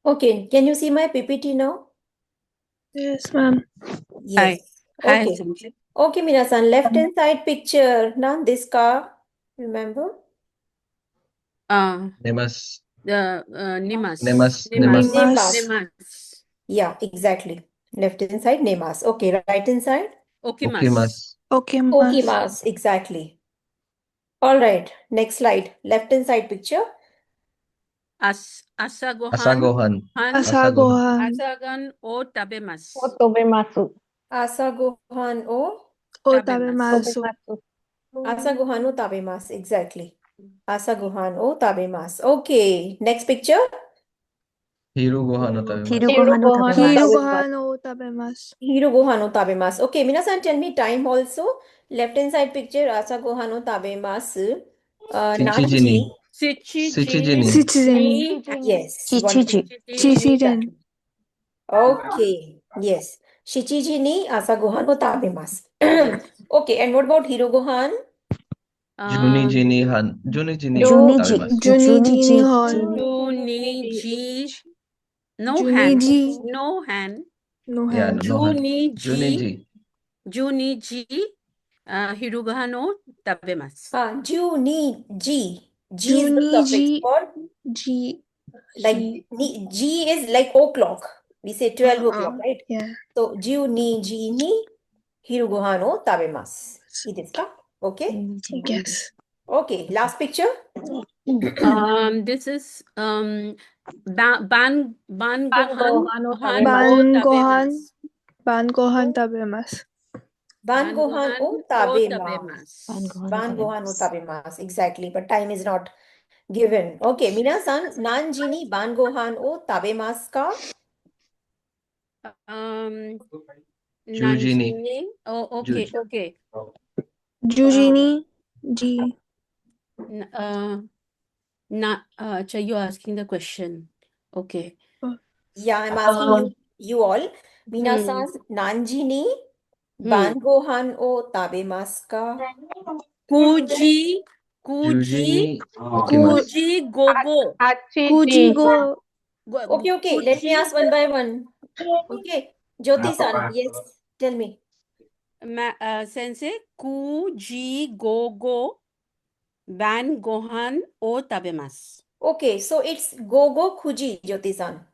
Okay, can you see my PPT now? Yes, ma'am. Yes. Hi, Okay. Sensei. Okay, minasan, left hand side picture. Now this car, remember? Nemas. Nimas. Nemas. Nimas. Nemas. Yeah, exactly. Left hand side, Nemas. Okay, right hand side? Okimas. Okay, mas. Okimas, exactly. All right, next slide. Left hand side picture. Asagohan. Asagohan. Asagohan. Asagan o tabemas. Asagohan o Otabemasu. Asagohan o tabemas, exactly. Asagohan o tabemas. Okay, next picture. Hirugohan no tabemasu. Hirugohan o tabemasu. Hirugohan otabemasu. Hirugohan o tabemas. Okay, minasan, tell me time also. Left hand side picture, Asagohan o tabemas. Shichijini. Shichijini. Shichijini. Yes, Chichiji. Chichijin. okay, yes. Shichiji ni asagohan o tabemas. Okay, and what about Hirogohan? Junijini han. Junijini Juniji. tabemasu. Juniji hon. Juniji. No Juniji. hand. No hand. No Yeah, hand. no han. Juniji. Juniji. Hirugahan o tabemasu. Juniji. G is the suffix Juniji. for G. like G is like o'clock. We say 12 o'clock, right? Yeah. So Juniji ni Hirogohan o tabemas. It is ka? Okay. Yes. Okay, last picture. This is Bangohan o Bangohan. tabemas. Bangohan tabemasu. Bangohan o tabemas. Bangohan o Bangohan o tabemas. tabemas. Exactly, but time is not given. Okay, minasan, nanji ni bangohan o tabemas ka? Jujini. Nanjini. Oh, okay, Juj. okay. Jujini. G. So you're asking the question. Okay. Yeah, I'm asking you all. Minasan, nanji ni bangohan o tabemas ka? Kuji Jujini okimasu. Kuji gogo. Kuji go. Okay. Let me ask one by one. Okay. Jyoti-san, yes, tell me. Sensei, Kuji gogo Bangohan o tabemasu. Okay, so it's gogo kuji, Jyoti-san.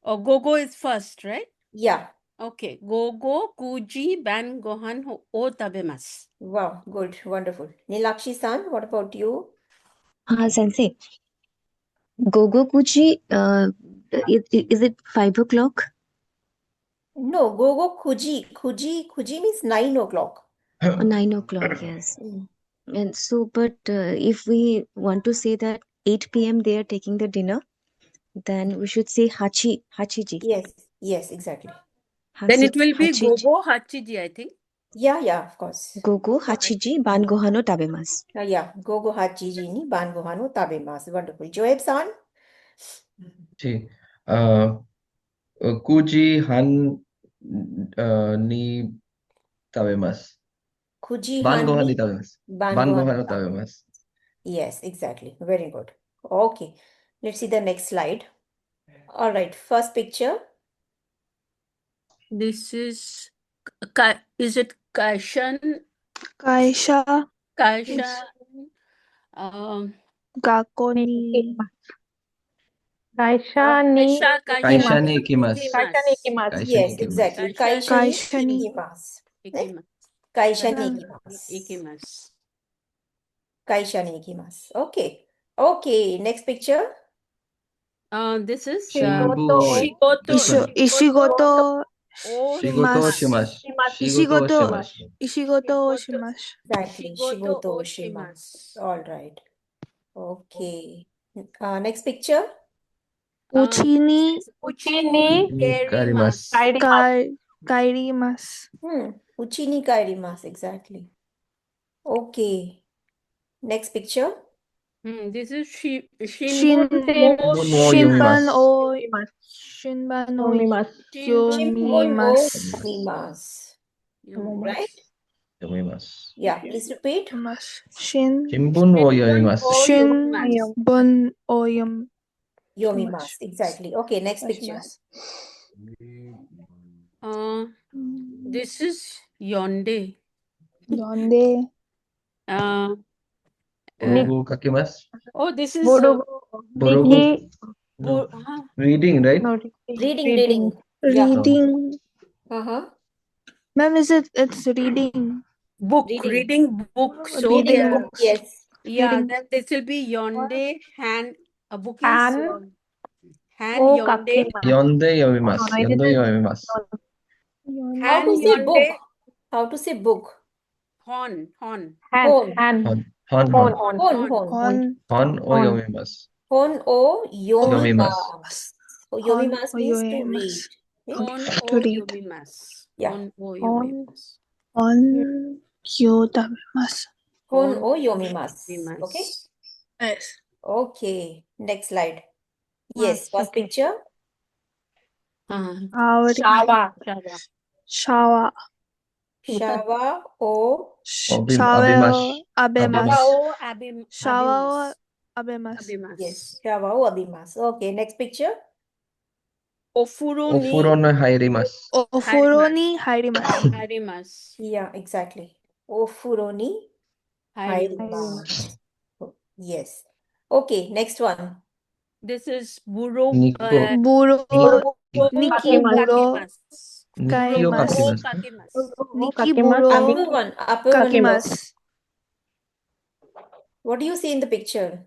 Oh, gogo is first, right? Yeah. Okay. Gogo kuji bangohan o tabemasu. Wow, good, wonderful. Nilakshi-san, what about you? Sensei. Gogokuchi, is it 5 o'clock? No, gogo kuji. Kuji means 9 o'clock. 9 o'clock, yes. And so, but if we want to say that 8 p.m. they are taking the dinner, then we should say hachiji. Yes, exactly. Then it will be Hachiji. gogo hachiji, I think. Yeah, of course. Gogo hachiji bangohan no tabemasu. Yeah, gogo hachiji ni bangohan o tabemasu. Wonderful. Joeb-san? Sí. Kuji han ni tabemasu. Kuji Bangohan han ni ni tabemasu. bangohan Bangohan o no tabemasu. Yes, exactly. Very good. Okay, let's see the next slide. All right, first picture. This is it Kaishan? Kaisha. Kaishan. Gakoni. Kaisha ni ikimasu. Yes, exactly. Kaisha ni ikimasu. Kaisha ni ikimasu. Kaisha ni ikimasu. Okay, next picture. This is Shigoto. Ishigoto. Shigoto shimasu. Ishigoto shimasu. Exactly, shigoto shimasu. All right. Okay. Next picture. Uchini Karimasu. kairimasu. Uchi ni kaerimasu, exactly. Okay. Next picture. This is Shinban o yomimasu. Right? Yomimasu. Yeah, please repeat. Shimbun wo yomimasu. Shinbun o yomimasu. Exactly. Okay, next picture. します。 This is Yonde. 呼んで、 Uh, Borogo kakimasu. oh, this is Borogo. No. huh? Reading, right? Reading. Yeah. reading. Uh-huh. Ma'am, it's reading. Book, Reading. reading book. So Reading there, books. Yes. yeah, Reading. then this will be Yonde hand. A book is Han hand o Yonde. kakimasu. Yonde yomimasu. No, it Yonde is yomimasu. How Hand to say book? Yonde. How to say book? Hon. Han. Hon. Han. Hon Hon. Hon. Hon. Hon. On, o yomimasu. Hon o Yomimasu. yomimasu. So on, yomimasu o means to yomimasu. read. Okay? Hon To o read. yomimasu. Yeah. Hon o Hon. yomimasu. On, yo dabemasu. Hon Hon o o yomimasu. Okay? yomimasu. Yes. Okay. Next slide. Yes. First Okay. picture. Shower. Shawa. Shower. Shawa o Shower. Abimasu. Abemasu. Shawa o abim. Shower. Abemasu. Abimasu. yes. Shawa o abimasu. Okay. Next picture. Ofuro ni Ofuro no hairimasu. Ofuro ni harimasu. harimasu. Yeah, exactly. Ofuro ni Harimasu. harimasu. Yes. Okay. Next one. This is Buro. Nikko. Buro. Buro Nikki Buro. kakimasu. Nikki o Kaimasu. Buro kakimasu. kakimasu. Nikki Kakimasu. Buro. Upper one. Upper one. Kakimasu. What do you see in the picture?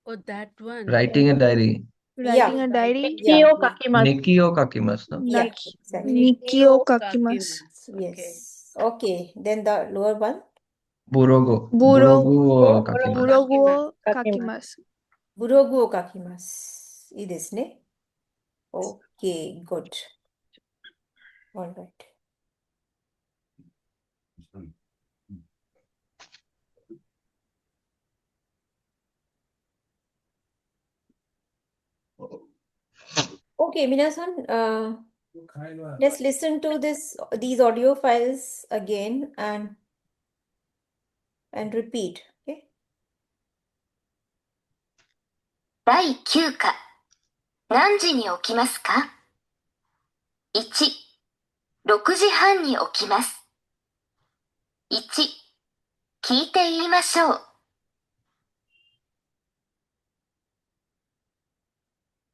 Oh, that one. Writing a diary. Writing a diary. Nikki o kakimasu. Nikki o kakimasu. No? Yeah, Naki. exactly. Nikki o kakimasu. Yes. Okay. Then the lower one. Burogo. Buro. Burogu o kakimasu. Burogu o kakimasu. Burogu o kakimasu. I desu ne. Okay, good. All right. Okay, minasan, let's listen to these audio files again and repeat. Okay. 第9課、何時に起きますか ?1、6時半に起きます。1、聞いて言いましょう。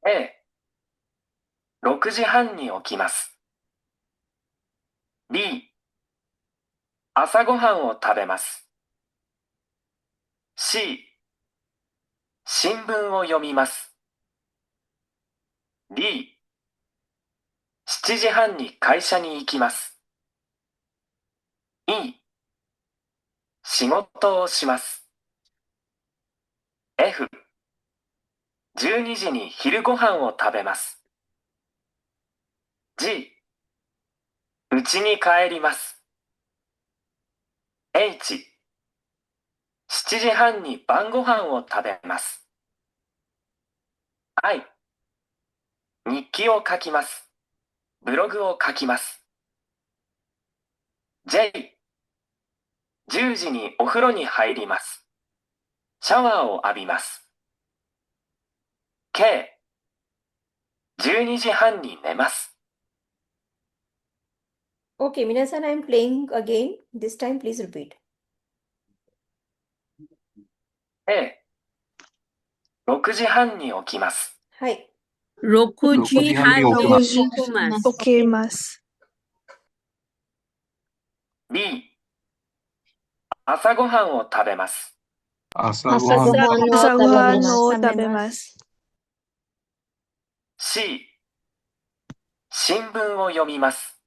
A、6時半に起きます。B、朝ごはんを食べます。C、新聞を読みます。D、7時半に会社に行きます。E、仕事をします。F、12時に昼ごはんを食べます。G、家に帰ります。H、7時半に晩ご飯を食べます。I、日記を書きます。ブログを書きます。J、10時にお風呂に入ります。シャワーを浴びます。K、12時半に寝ます。Okay, minasan, I'm playing again. This time, please repeat. A、6時半に起きます。はい。 6時半に起きます。起きます。 B、朝ごはんを食べます。朝ごはん朝ごはんを食べます。食べます。 C、新聞を読みます。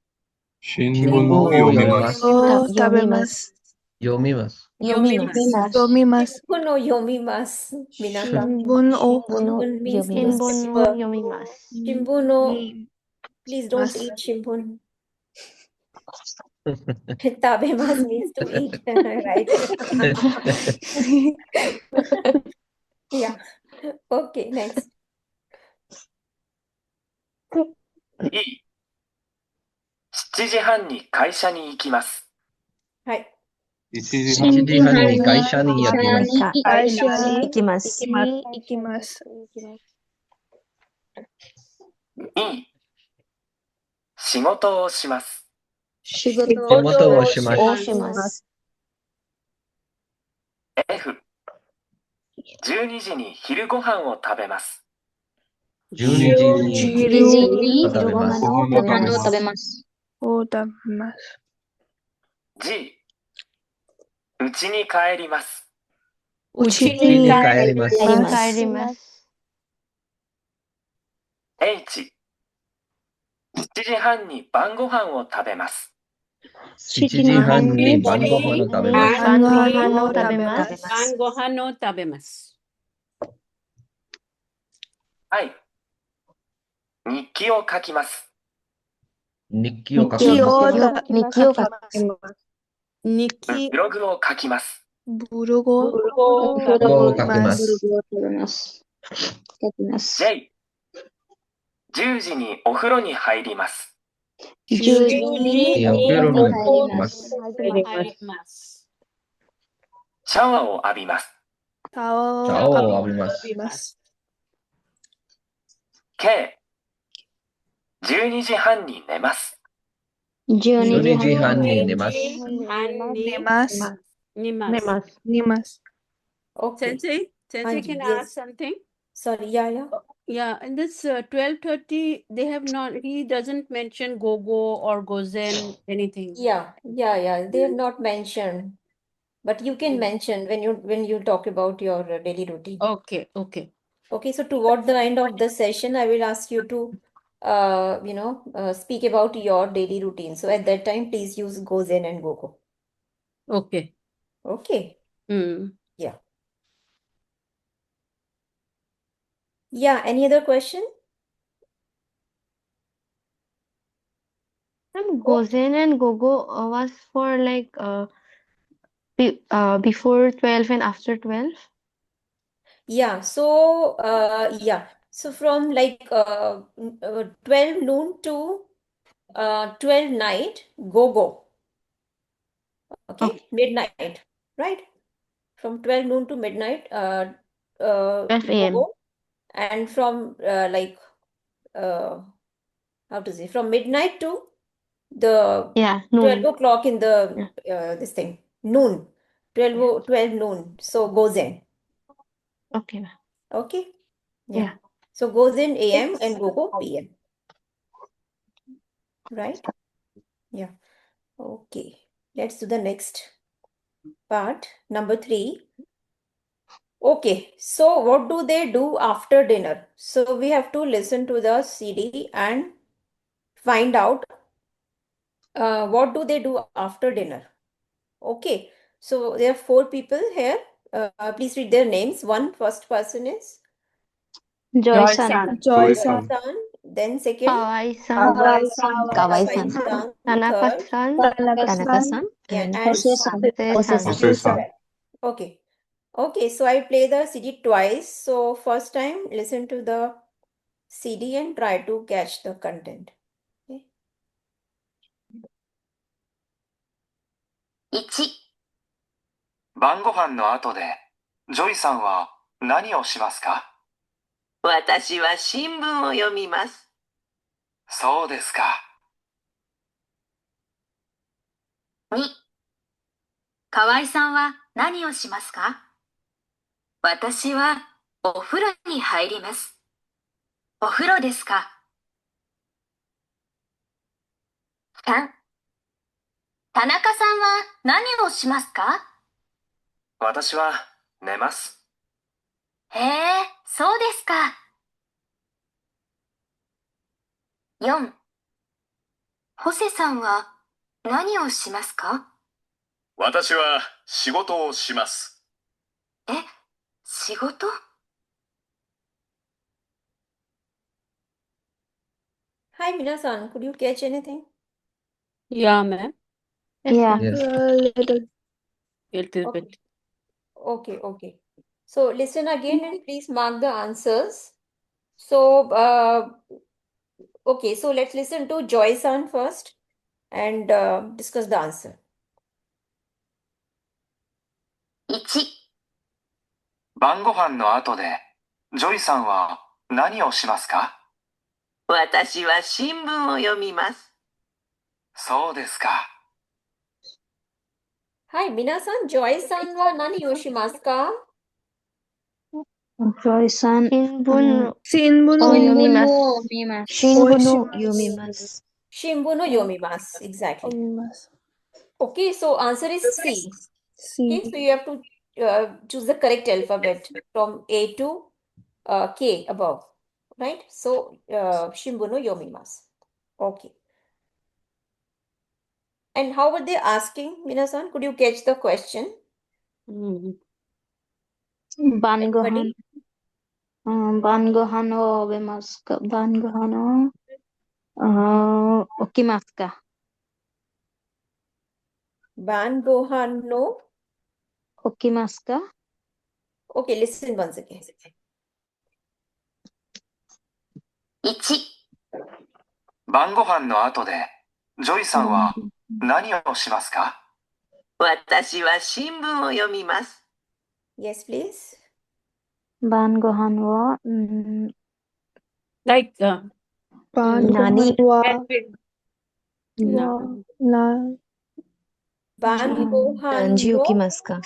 新新聞を聞を読みま。読みますす。を食べます。読みます。読みます。読みます。 Shimbun no yomimasu. Minasan. Shimbun o Shimbun means 新聞を newspaper. 読みます。 Shimbun no. み Please don't Mas. eat shimbun. Tabemasu means to eat. Right. Yeah. Okay, next. E、7時半に会社に行きます。はい。 1時1半時半に会社に行きます。会社行きます。に行きます。2、仕事をします。仕仕事をします。をします。 F、12時に昼ご飯を食べます。 12時に昼食べます。ご飯を食べます。を食べます。 G、うちに帰ります。うち家にに帰ります。ます。帰ります。 H、7時半に晩ご飯を食べます。 7時半に晩ご飯を食べます。晩ご飯を食べます。晩ご飯を食べます。I、日記を書きます。日記を書き日記ます。を日記を書きます。日記ブログを書きます。ブログをブログをブログを書きま。ます書きます。 J、10時にお風呂に入ります。 10時お風呂に入ります。入ります。シャワーを浴びます。シャワシャーをワーを浴びます。浴びます。 K、12時半に寝ます。 12 12時半に寝ます。寝ます。寝ます。寝ます。 Okay. Sensei, Sensei, can I yes. ask something? Sorry, yeah. Yeah, in this 12:30, they have not, he doesn't mention go-go or gozen, anything. Yeah. They have not mentioned, but you can mention when you talk about your daily routine. Okay. Okay, so toward the end of the session, I will ask you to, speak about your daily routine. So at that time, please use go zen and go go. Okay. Okay. Hmm. Yeah. Any other question? Gozen and Gogo was for like before 12 and after 12. Yeah. So So from like 12 noon to 12 night, go go. Okay, midnight, right? From 12 noon to midnight, 12 go a.m. go. And from how to say, from midnight to the Yeah, 12 noon. o'clock in the this thing, noon, 12 noon. So go zen. Okay. Okay. Yeah. So go zen AM and go go PM. Right? Yeah. Okay. Let's do the next part, number 3. Okay, so what do they do after dinner? So we have to listen to the CD and find out what do they do after dinner. Okay, so there are 4 people here. Please read their names. First person is Joy-san. Joy-san. Joy-san. Then second, Kawai-san. Kawai-san. Kawai-san. Tanaka-san. Tanaka-san. Yeah, And and Jose-san. Jose-san. Okay. Okay, so I play the CD twice. So first time, listen to the CD and try to catch the content. Okay. 1、晩ご飯の後で、ジョイさんは何をしますか？私は新聞を読みます。そうですか。 2、河合さんは何をしますか？私はお風呂に入ります。お風呂ですか？3、田中さんは何をしますか？私は寝ます。へえ、そうですか。4、ホセさんは何をしますか？私は仕事をします。え、仕事？ Hi, Minasan. Could you catch anything? Yeah, ma'am. Yeah. Yes. Little Okay. bit. Okay. So listen again and please mark the answers. So, okay, so let's listen to Joy-san first and discuss the answer. 1、晩ご飯の後で、ジョイさんは何をしますか？私は新聞を読みます。そうですか。はい、皆さん、ジョイさんは何をしますか？ Joy-san, Shinbun no Shinbunu yomimasu. Shimbun no yomimasu. Exactly. yomimasu. Okay, so answer is C. Okay, so C. you have to choose the correct alphabet from A to K above, right? So, Shimbun no yomimasu. Okay. And how were they asking, Minasan? Could you catch the question? Bangohan, Anybody? bangohan o obemasu ka? Bangohan o okimasu ka? Ban Gohan no. Okimasu ka? Okay, listen once again. 1、晩ご飯の後で、ジョイさんは何をしますか？私は新聞を読みます。Yes, please. Bangohan wo Like nani Ban Gohan nanji no okimasu ka?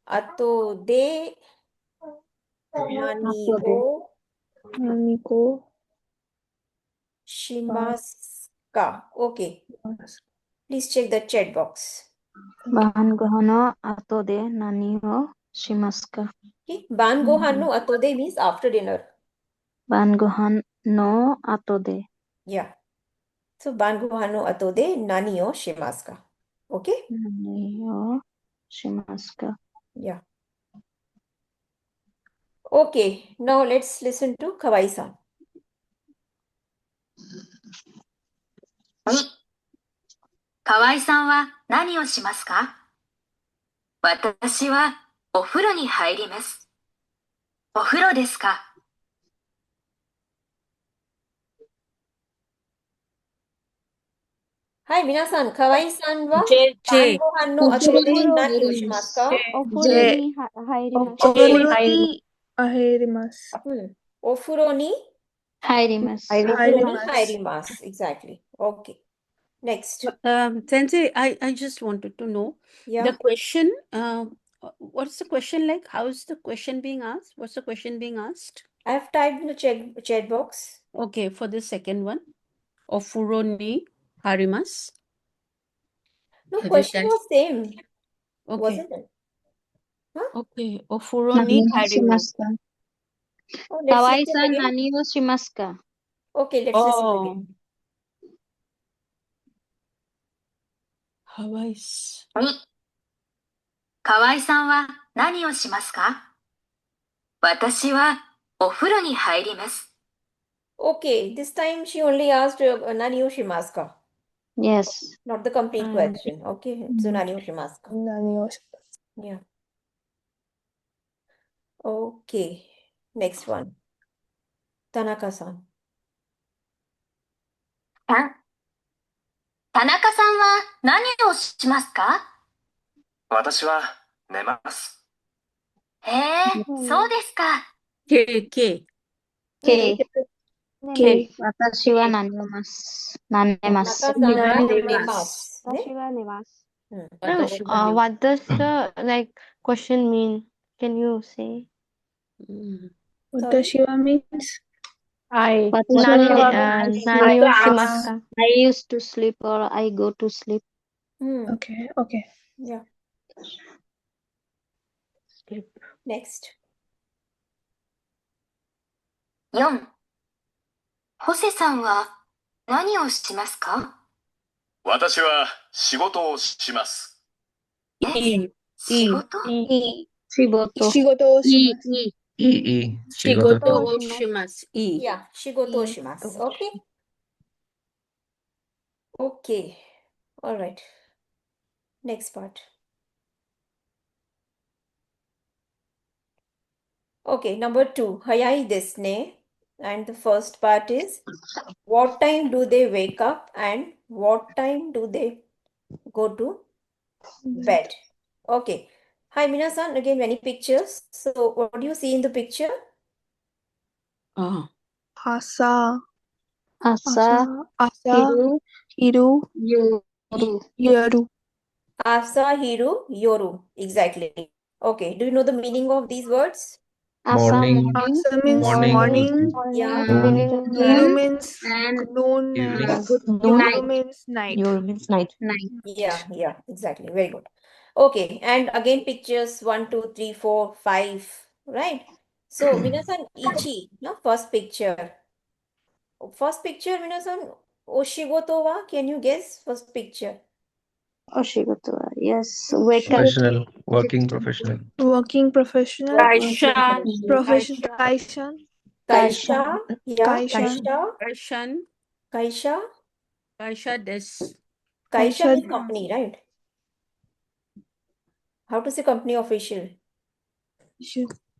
ato de nani o Nani ko shimasu ka. Okay, please check the chat box. Bangohan o ato de nani o shimasu ka? Okay, Ban Gohan no ato de means after dinner. Bangohan no ato de. Yeah. So, Ban Gohan no ato de nani o shimasu ka. Okay? Nani o shimasu ka? Yeah. Okay, now let's listen to Kawai-san. 2、河合さんは何をしますか？私はお風呂に入ります。お風呂ですか？はい、皆さん、河合さんは J 晩 J ご飯の後で何をしますか？ お風呂に入ります。お風呂に入ります。お風呂に入ります。お風呂に入入ります。Exactly. Okay. Next. Sensei, I just wanted to know Yeah. the question. What's the question like? How is the question being asked? What's the question being asked? I have typed in the chat box. Okay, for the second one. Ofuro ni harimasu. No, Have you question typed? was same, Okay. wasn't it? Huh? Okay. Ofuro ni harimasu. Oh, let's listen Kawai-san, again. nani wo shimasu ka? Okay, let's listen again. Hawaii. 2、河合さんは何をしますか？私はお風呂に入ります。Okay, this time she only asked nani o shimasu ka? Yes. Not the complete question. Okay, so nani o shimasu ka? 何をします Yeah. Okay, next one. Tanaka-san. 3、田中さんは何をしますか？私は寝ます。へえ、そうですか。K K. K. K. 私は何をます。何寝ます。 Tanaka-san wa Nemasu. nemasu. Ne? 私は寝ます。 Watashi wa nemasu. What does the question mean? Can you say? 私は means I 私何は何をしますか I used to sleep or I go to sleep. Okay, okay. Yeah. Next. 4、ホセさんは何をしますか？私は仕事をします。い仕事？仕事。仕事をします。いい。仕事。 Shigoto o shimasu. I. Yeah, shigoto o shimasu. Okay. Okay. All right. Next part. Okay, number 2. Hayai desu ne. And the first part is what time do they wake up and what time do they go to bed? Okay. Hi, Minasan. Again, many pictures. So, what do you see in the picture?朝 Asa, Asa, Hiru, Yoru. Asa, Hiru, Yoru. Exactly. Okay. Do you know the meaning of these words? Asa Morning, morning, Asa means morning, morning. Yeah. noon, meaning Hiru means and noon. evening. Yoru means night. Yoru means night. Yeah, yeah, exactly. Very good. Okay, and again pictures 1, 2, 3, 4, 5, right? So, minasan, ichi, no, first picture. First picture, minasan, oshigoto wa? Can you guess first picture? Oshigoto. Yes, wake up. Professional, working professional. Working professional. Kaishan, Profession. Kaishan, Kaishan. Kaisha, yeah, Kaishan. Kaisha, Kaishan, Kaisha. Kaisha des. Kaisha Kaisha. means company, right? How to say company official?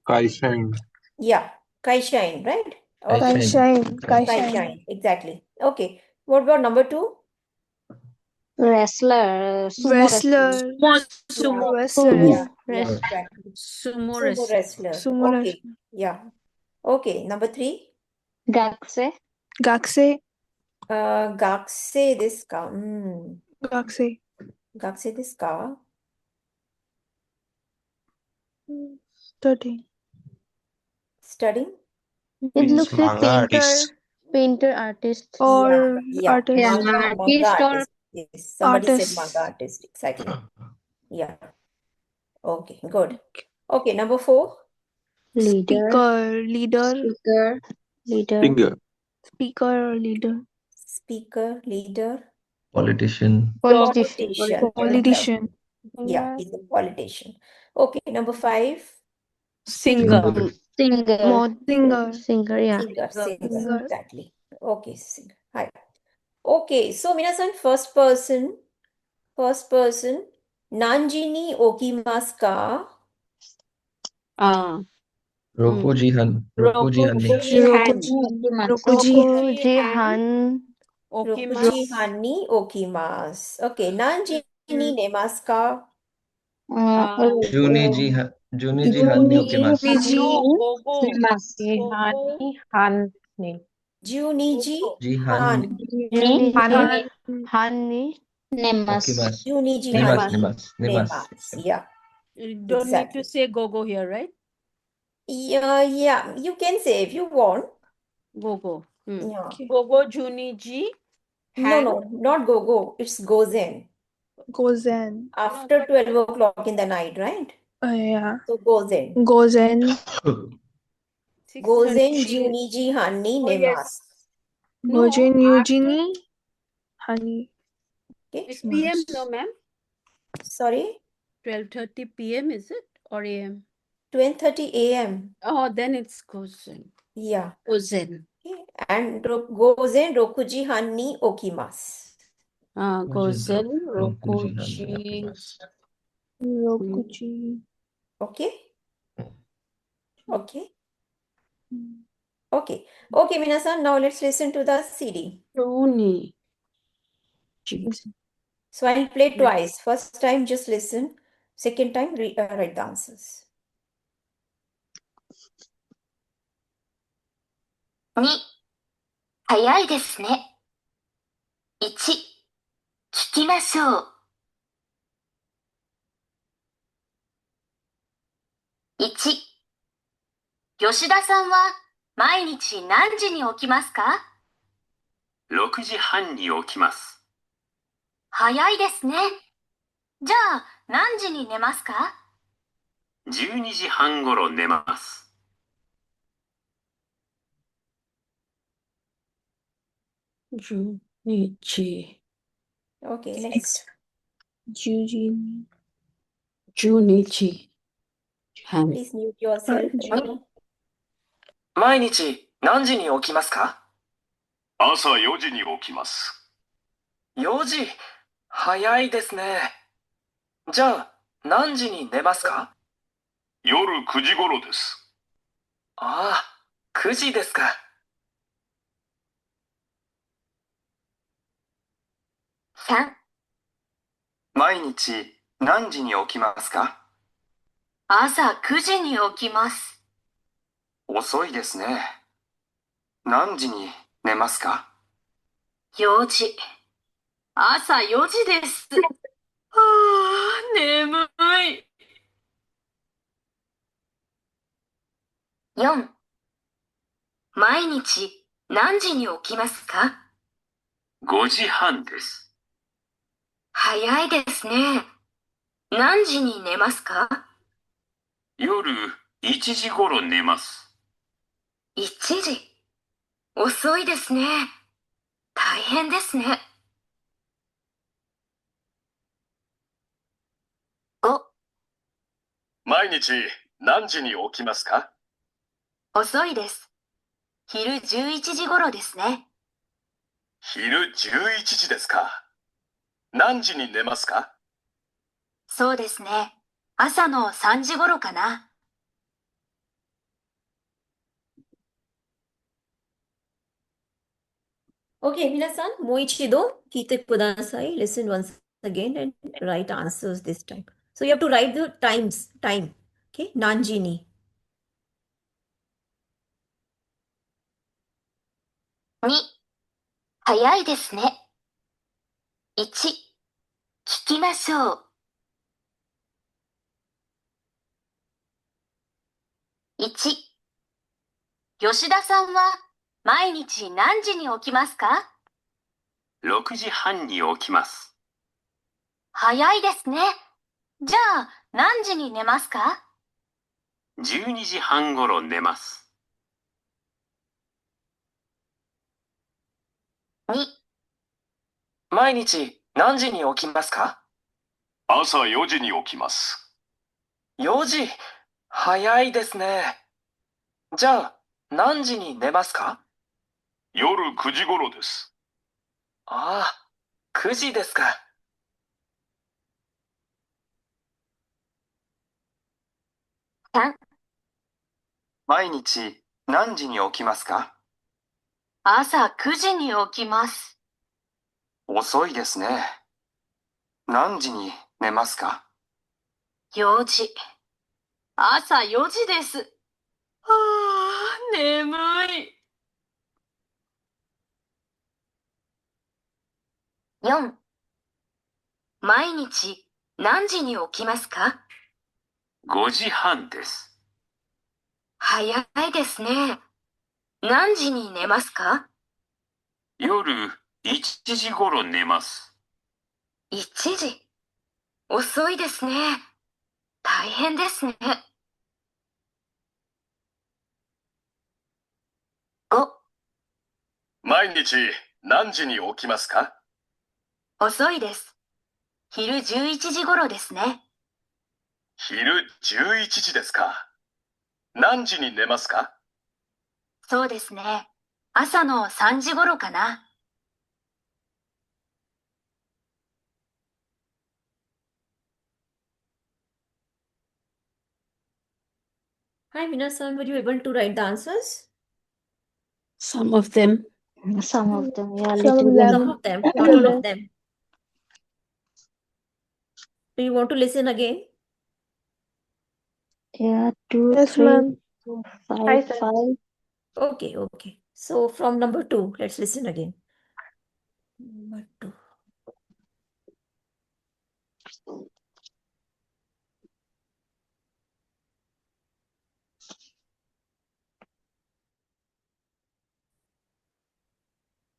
Kaishan. Yeah, Kaishain, right? Okay, Kaishain. Kaishain. Kaishain, exactly. Okay, what about number 2? Wrestler. Sumo wrestler. Sumo, Wrestler. Yeah, yeah, Wrestler. exactly. sumo Sumo wrestler. wrestler. Sumo Okay, wrestler. yeah. Okay, number 3. Gakse. Gakse. Gakse desu ka? Gakse. Gakse desu ka? Studying. Studying? It looks like Manga artist. painter artist. Or Yeah, artist. Yeah, manga artist or artist. Yes, somebody said Artist. manga artist. Exactly. Yeah. Okay, good. Okay, number 4. leader. Speaker. Leader. Speaker. Leader. Finger. Speaker or leader. Speaker, leader, Politician. politician. Politician. Yeah, he's a politician. Okay, number 5. Singer. Singer. Singer. Singer, yeah. Singer, singer, Singer. exactly. Okay, singer. Hi. Okay, so minasan, first person, Nanjini okimasu ka? Rokuji Han. Rokuji Hanni. Rokuji. Rokuji Han. Rokuji han ni okimasu. Okay, Nanjini nemasu ka? Juniji Han. Juniji Hanni okimasu. Juniji Ji han. Han. Ni. Okimasu. Juniji Nemas. han. Nemas. Nemasu. Yeah, You don't need to exactly. say go here, right? Yeah, you can say if you want. Go. Yeah. Go Juniji Han. No, not go. It's gozen. Gozen. After 12 o'clock in the night, right? Yeah. So gozen. Gozen. Gozen juniji han ni nemasu. Gozen Eugenie. Honey. Okay. It's PM, no, ma'am? Sorry? 12:30 PM, is it? Or AM? 12:30 a.m. Oh, then it's Gozen. Yeah. Gozen. Okay. And gozen rokuji han ni okimasu. Gozen, Rokuji Rokuji. Hanni okimasu. Rokuji. Okay? Okay, minasan, now let's listen to the CD. Juni. So I'll play twice. First time, just listen. Second time, write the answers. 2、早いですね。1、聞きましょう。1、吉田さんは毎日何時に起きますか？ 6時半に起きます。早いですね。じゃあ何時に寝ますか？ 12時半ごろ寝ます。Junichi. Okay, next. Eugenie. Junichi. Han. Please mute yourself. everyone. 毎日何時に起きますか？朝4時に起きます。 4時。早いですね。じゃあ何時に寝ますか？ 夜9時頃です。ああ、9時ですか。3、毎日何時に起きますか？朝9時に起きます。遅いですね。何時に寝ますか？ 4時。朝4時です。ああ、眠い。4、毎日何時に起きますか？ 5時半です。早いですね。何時に寝ますか？夜1時頃寝ます。1時。遅いですね。大変ですね。5、毎日何時に起きますか？遅いです。昼11時頃ですね。昼11時ですか。何時に寝ますか？そうですね。朝の3時頃かな。Okay, 皆さん、もう一度聞いてください. Listen once again and write answers this time. So you have to write the time. Okay, 何時に。2、早いですね。1、聞きましょう。1、吉田さんは毎日何時に起きますか？ 6時半に起きます。早いですね。じゃあ何時に寝ますか12時半頃寝ます。？2、毎日何時に起きますか？朝4時に起きます。4時。早いですね。じゃあ、何時に寝ますか？夜9時頃です。ああ、9時ですか。3、毎日何時に起きますか？朝9時に起きます。遅いですね。何時に寝ますか？4時。朝4時です。ああ、眠い。4、毎日何時に起きますか？ 5時半です。早いですね。何時に寝ますか？夜1時頃寝ます。1時。遅いですね。大変ですね。5、毎日何時に起きますか？遅いです。昼11時頃ですね。昼11時ですか。何時に寝ますか？そうですね。朝の3時頃かな。Hi, 皆さん, were you able to write the answers? Some of them. Some of them, yeah, Some little of bit. Some them. of them, not all of them. Do you want to listen again? Yeah, 2, Yes, 3, ma'am. 4, I 5, said 5. Okay. So from number 2, let's listen again. Number 2.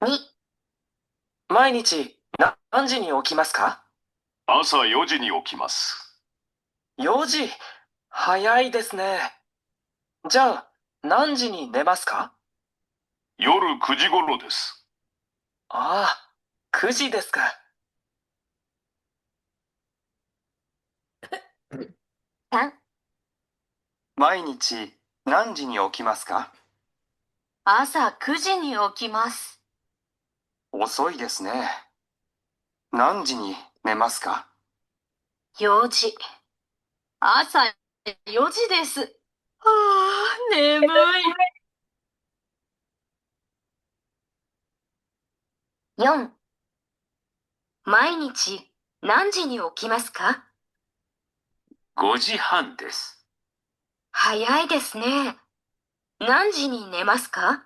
2、毎日何時に起きますか？朝4時に起きます。4時。早いですね。じゃあ、何時に寝ますか？夜9時頃です。ああ、9時ですか。3、毎日何時に起きますか？朝9時に起きます。遅いですね。何時に寝ますか？4時。朝4時です。ああ、眠い。4、毎日何時に起きますか？5時半です。早いですね。何時に寝ますか？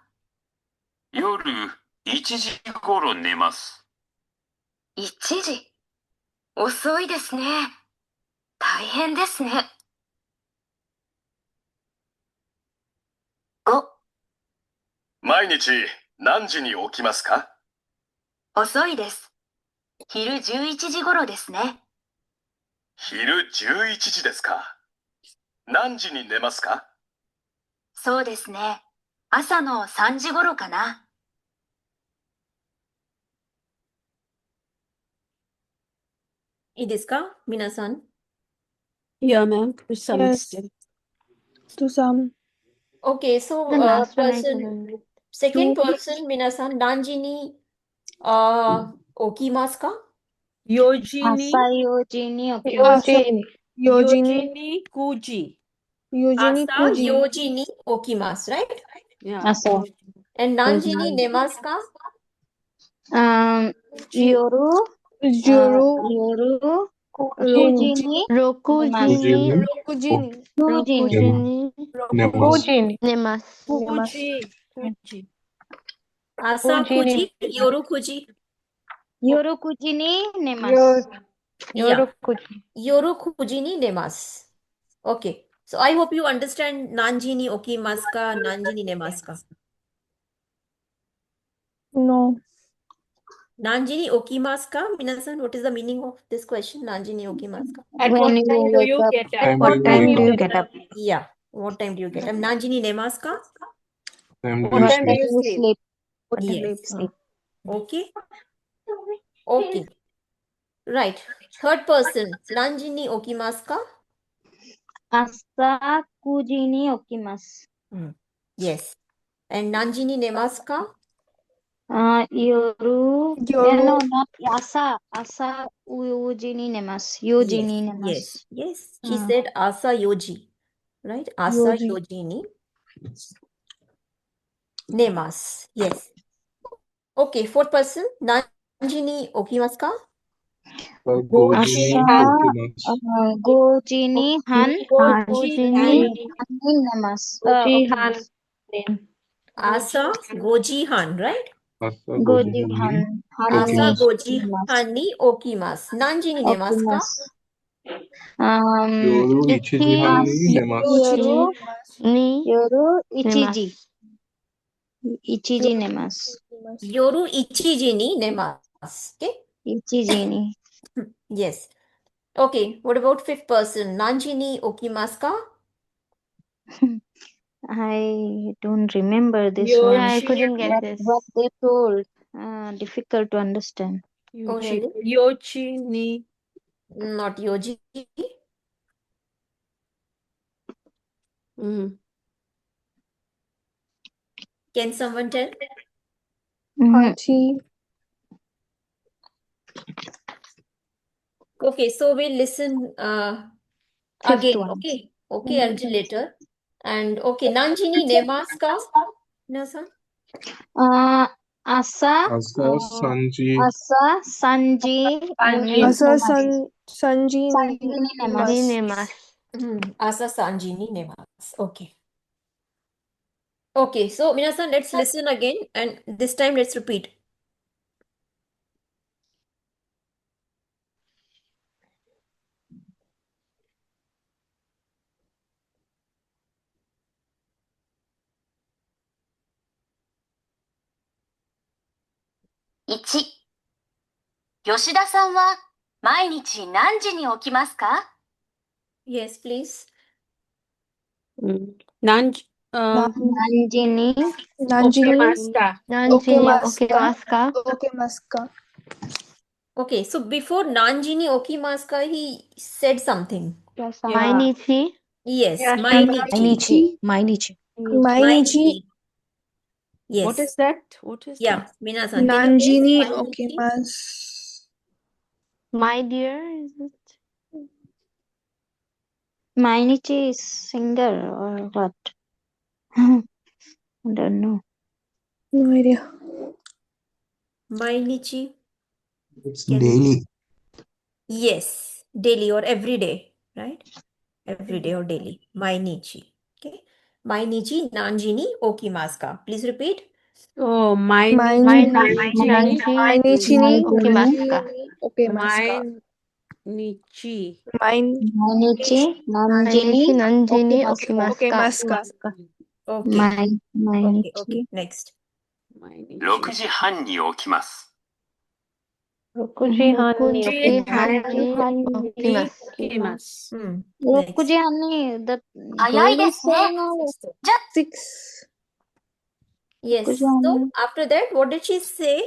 夜1時頃寝ます。 1時。遅いですね。大変ですね。5、毎日何時に起きますか？遅いです。昼11時頃ですね。昼11時ですか。何時に寝ますか？そうですね。朝の3時頃かな。いいですか、皆さん? Yeah, ma'am, to some Yes. extent. To some. Okay, so The last one I person, couldn't. second Two. person, 皆さん、何時に起きますか? Yojini, 朝4時に起きます。 Asa. Yojini. Yojini Kuji. Yojini 朝 Kuji. 4時に起きます, right? Yeah. 朝 Yojini. And 何時に寝ますか? 夜、Juru. 夜9 Jin. 時に Rokujini. 6時に 9時に Rokujini. 寝ます。 Nemasu. 寝ます。 Kuji. Kuji. 朝9時、夜9時. 夜9時に寝ます。 Yeah, 夜9時に寝ます. Okay, so I hope you understand 何時に起きますか、何時に寝ますか? No. 何時に起きますか? 皆さん、what is the meaning of this question? 何時に起きますか? At When what you time do wake you up. get up? Time What do you time wake do up? you get up? Yeah, what time do you get up? 何時に寝ますか? Time do What you time do sleep? you You sleep? sleep. What time do you Yes. sleep? Okay. Okay. Right. Third person. 何時に起きますか? 朝9時に起きます。 Yes. And 何時に寝ますか? 夜、夜 no, not 朝4時に寝ます。4時に寝ま Yes. す。 Yes. She said 朝4時. Right? 朝4時に寝ます. Yes. Okay. Fourth person. 何時に起きますか? 5時に起きます。 5時に半に Rokujini. 寝ます。 朝5時半. Right? 朝5 5時時半半に起き朝ます。 5時半に起きます. 何時に寝ますか? 夜1時半に寝ます。 Ni. 夜1 Nemasu. 時。1時寝ます。夜1時に寝ます. Okay? 1時に。 Yes. Okay. What about fifth person? 何時に起きますか? I don't remember this Yeah, one. I couldn't get What, this. what they told. Difficult to understand. Oh, really? Yochini. Not Yoji. Can someone tell? Hachi. Okay, so we'll listen Fifth again. one. Okay. Okay, until later. And okay, 何時に寝ますか? 皆さん? 朝3時。朝3時に寝ます。朝3時に3時に寝ま Ni す。 nemasu. 朝3時に寝ます. Okay. Okay, so 皆さん, let's listen again and this time let's repeat. ?1、吉田さんは毎日何時に起きますか? Yes, please. Nanj. 何時に 何時に Okimasta. Nanji ni Okimasu okimasu ka? Okimasu ka? Okay, so before 何時に起きますか, he said something. Mainichi. Yes, Yeah, 毎日. 毎日。毎日 Yes. What is that? What is Yeah, that? 皆さん、take a 何時 place. に毎日。起きます。 My dear, is it? 毎日 is singer or what? I don't know. No idea. 毎日。 It's daily. Yes, daily or every day, right? Every day or daily. 毎日. Okay. 毎日何時に起きますか? Please repeat. Oh, Mainichi Mainichi ni okimasu ka? okimasu ka? Mainichi. Mainichi nanji ni okimasu ka? Okimasu ka? Okay. Okay, Mainichi. next. 6時半に起きます。 6時半に起きます。 Okimasu. Next. 6時半に、早いですね。じゃ、 6. Yes. So after that, what did she say?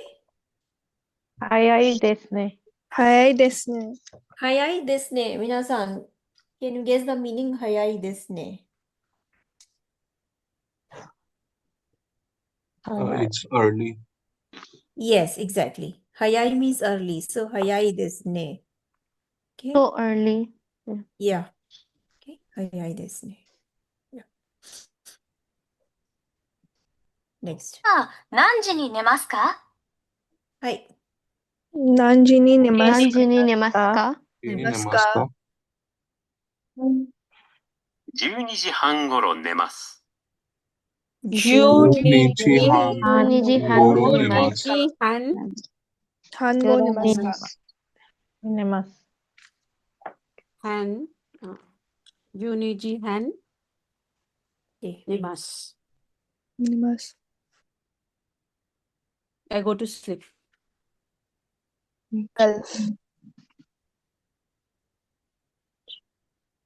早いですね。早いですね。早いですね。皆さん、can you guess the meaning 早いですね? It's early. Yes, exactly. 早い means early. So 早いですね. Okay. So early. Yeah. Okay. 早いですね. Yeah. Next. 何時に寝ますか？はい。何時に寝ます何時に寝ますか？寝ますか？ 12時半ごろ寝ます。 12時半12時半ごろに寝ま。寝ますす。半後寝ますか？寝ます。 Han. 12時半 Okay. 寝ます。寝ます。 I go to sleep. 12.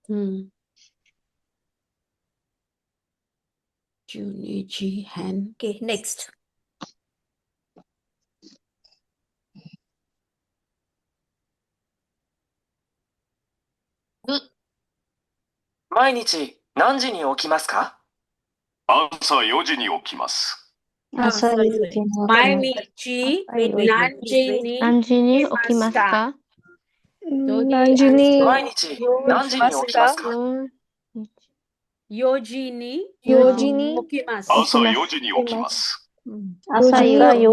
Hmm. 12時半 Okay. Next. 2、毎日何時に起きますか？朝4時に起きます。朝 sorry, 4時 sorry. に 毎日 Wait, wait, wait. 何時に何時に起きますか？何時に毎日何時に起きますか？ 4時に4時に起きます。朝4時に起きます。朝4時。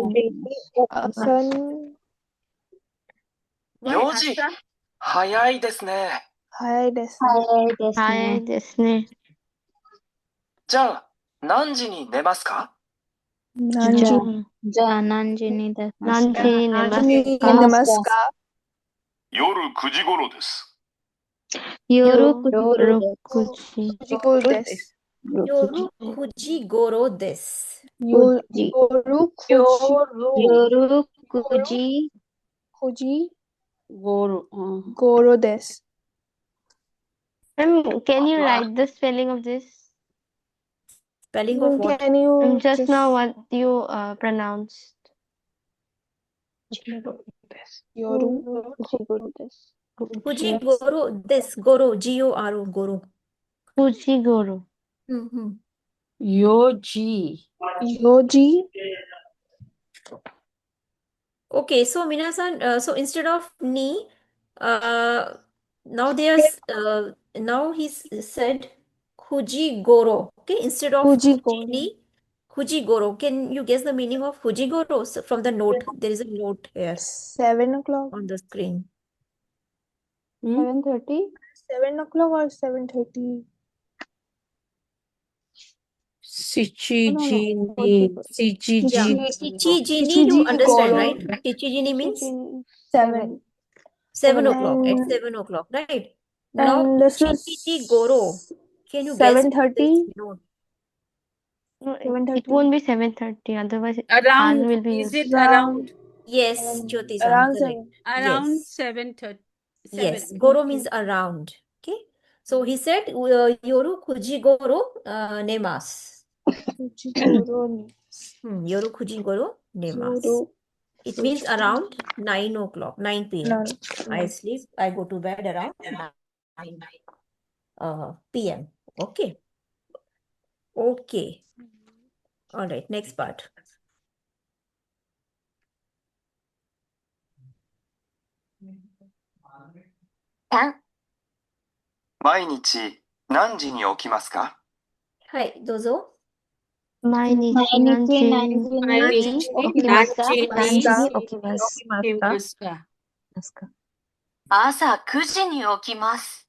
朝に4時。早いですね。早いですね。早いです早ね。いですね。じゃあ何時に寝ますか？何時じゃあ、じゃあ何時に出ますか？何時に寝ますにか？寝ますか？夜9時頃です。夜9時頃6時。 9時頃です。夜9時頃です。夜夜9時頃です。Can you write the spelling of this? Spelling of what? Can you Just now what you pronounced? 夜9時頃です。goro, G-O-R-O, goro. 9時頃。 4時。 4時 Okay, so minasan, so instead of ni, now there's now he's said kuji goro. Okay, instead of kuji ni, kuji goro. Can you guess the meaning of kuji goro? So from the note, there is a note here 7 o'clock. on the screen. 7:30? 7 o'clock or 7:30? Shichijini. Chichijini, you understand, right? Chichijini means 7. 7 o'clock. At And- 7 o'clock, right? Now, And this Chichiji is goro. Can you guess 7:30? this note? No, it won't be 7:30. Otherwise, Around, Han will be is used. it around? Yes, Jyoti-san, Around correct. 7. Around Yes. 7:30. Yes, goro means around. Okay. So he said, yoru kuji goro nemasu. Yoru kuji goro nemasu. It means around 9 o'clock, 9 p.m. I sleep, I go to bed around 9 p.m. Okay. Okay. All right, next part. Tan. 毎日何時に起きますか？はい、どうぞ。毎日何時に起きますか？何時に起きますか？朝9時に起きます。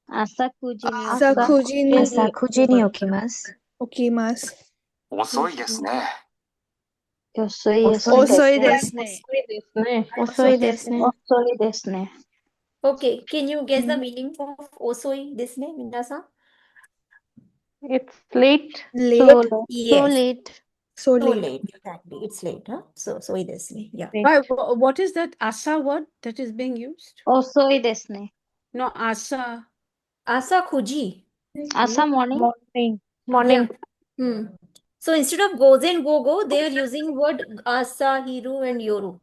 朝9時に朝9時に朝9時に起きます。起きます。遅いですね。遅いですね。 Osoi desu ne. 遅いですね。 Osoi desu ne. Okay, can you guess the meaning of osoi desu ne, minasan? It's late. Late. So Yes, late. So so late. late. Exactly, it's late, huh? So soi desu ne. Yeah. Why, what is that asa word that is being used? 遅いですね。 No, asa. Asa kuji. Asa morning. Morning. Yeah. So instead of gozen gogo, they are using word asa, hiru, and yoru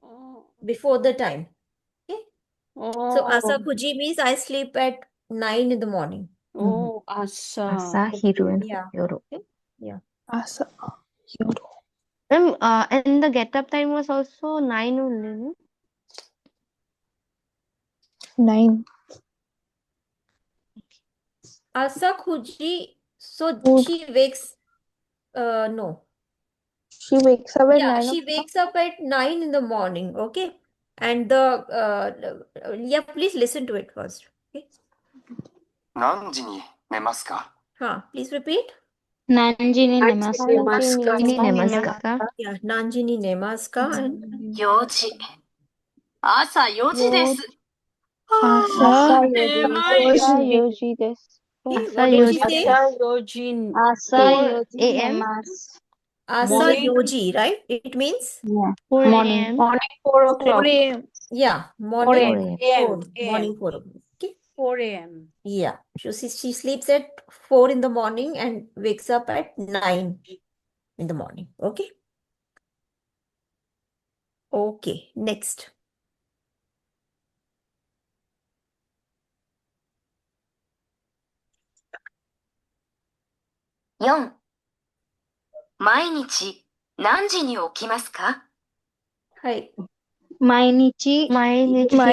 Oh, before the time. Okay. So asa oh, kuji means I sleep at 9 in the morning. oh, asa. Asa, hiru, and Yeah. yoru. Okay. Yeah. Asa. Yoru. And the get up time was also 9 only, no? 9. Asa kuji. So Good. she wakes. No. She wakes up at Yeah, 9 she o'clock. wakes up at 9 in the morning. Okay. And yeah, please listen to it first. Okay. 何時に寝ますか？ Please repeat. 何時に寝ますか？ 何時に寝ますか？ Yeah, nanji ni nemasu ka? And 4時。朝4時です。朝4時です。 okay, Asa what did she yoji say? Asa yojin. 朝 4 4 a.m. Asa Morning. yoji, right? It means 4 morning. a.m. Morning 4 o'clock. 4 a.m. yeah, 4 morning a.m. 4. AM. Morning 4 o'clock. Okay. 4 a.m. Yeah. She sleeps at 4 in the morning and wakes up at 9 in the morning. Okay. Okay. Next.4、毎日何時に起きますか？はい。毎日何時に起きま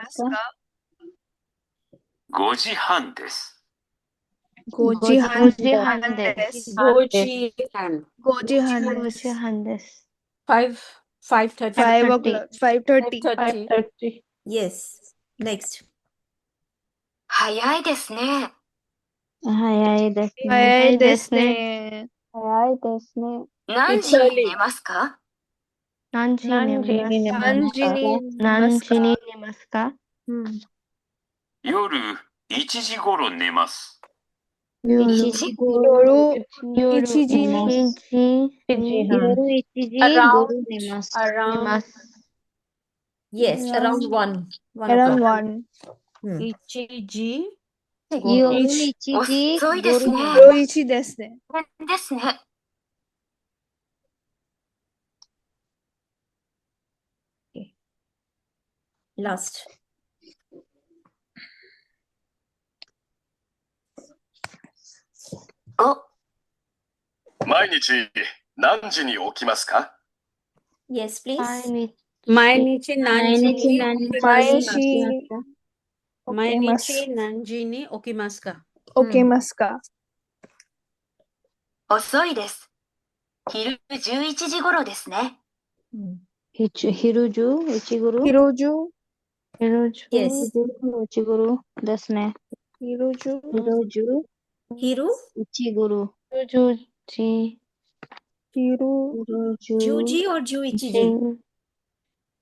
すか？ 5時半です。 5時半です。 Goji and 5時半です。 5時半です。 5:30. 5 o'clock. 5:30. 5:30. Yes. Next. 早いですね。早いですね。早いですね。早いですね。何時に寝ますか？何時に寝ますか？何時に何時に寝ますか？夜1時頃寝ます。夜1時夜1時夜1時頃寝ます。 Yes. Around 1. 1 around o'clock. 1. Ichiji. 夜1時遅いですね。夜1ですね。ですね。 Last. 5、毎日何時に起きますか？ Yes, please. 毎日何時に起きますか？毎日毎日何時に起きますか？起きますか？遅いです。昼11時頃ですね。昼11頃昼10昼Yes. 11頃ですね。昼10昼 Hiru? 11頃。昼時昼Juji or Juichiji?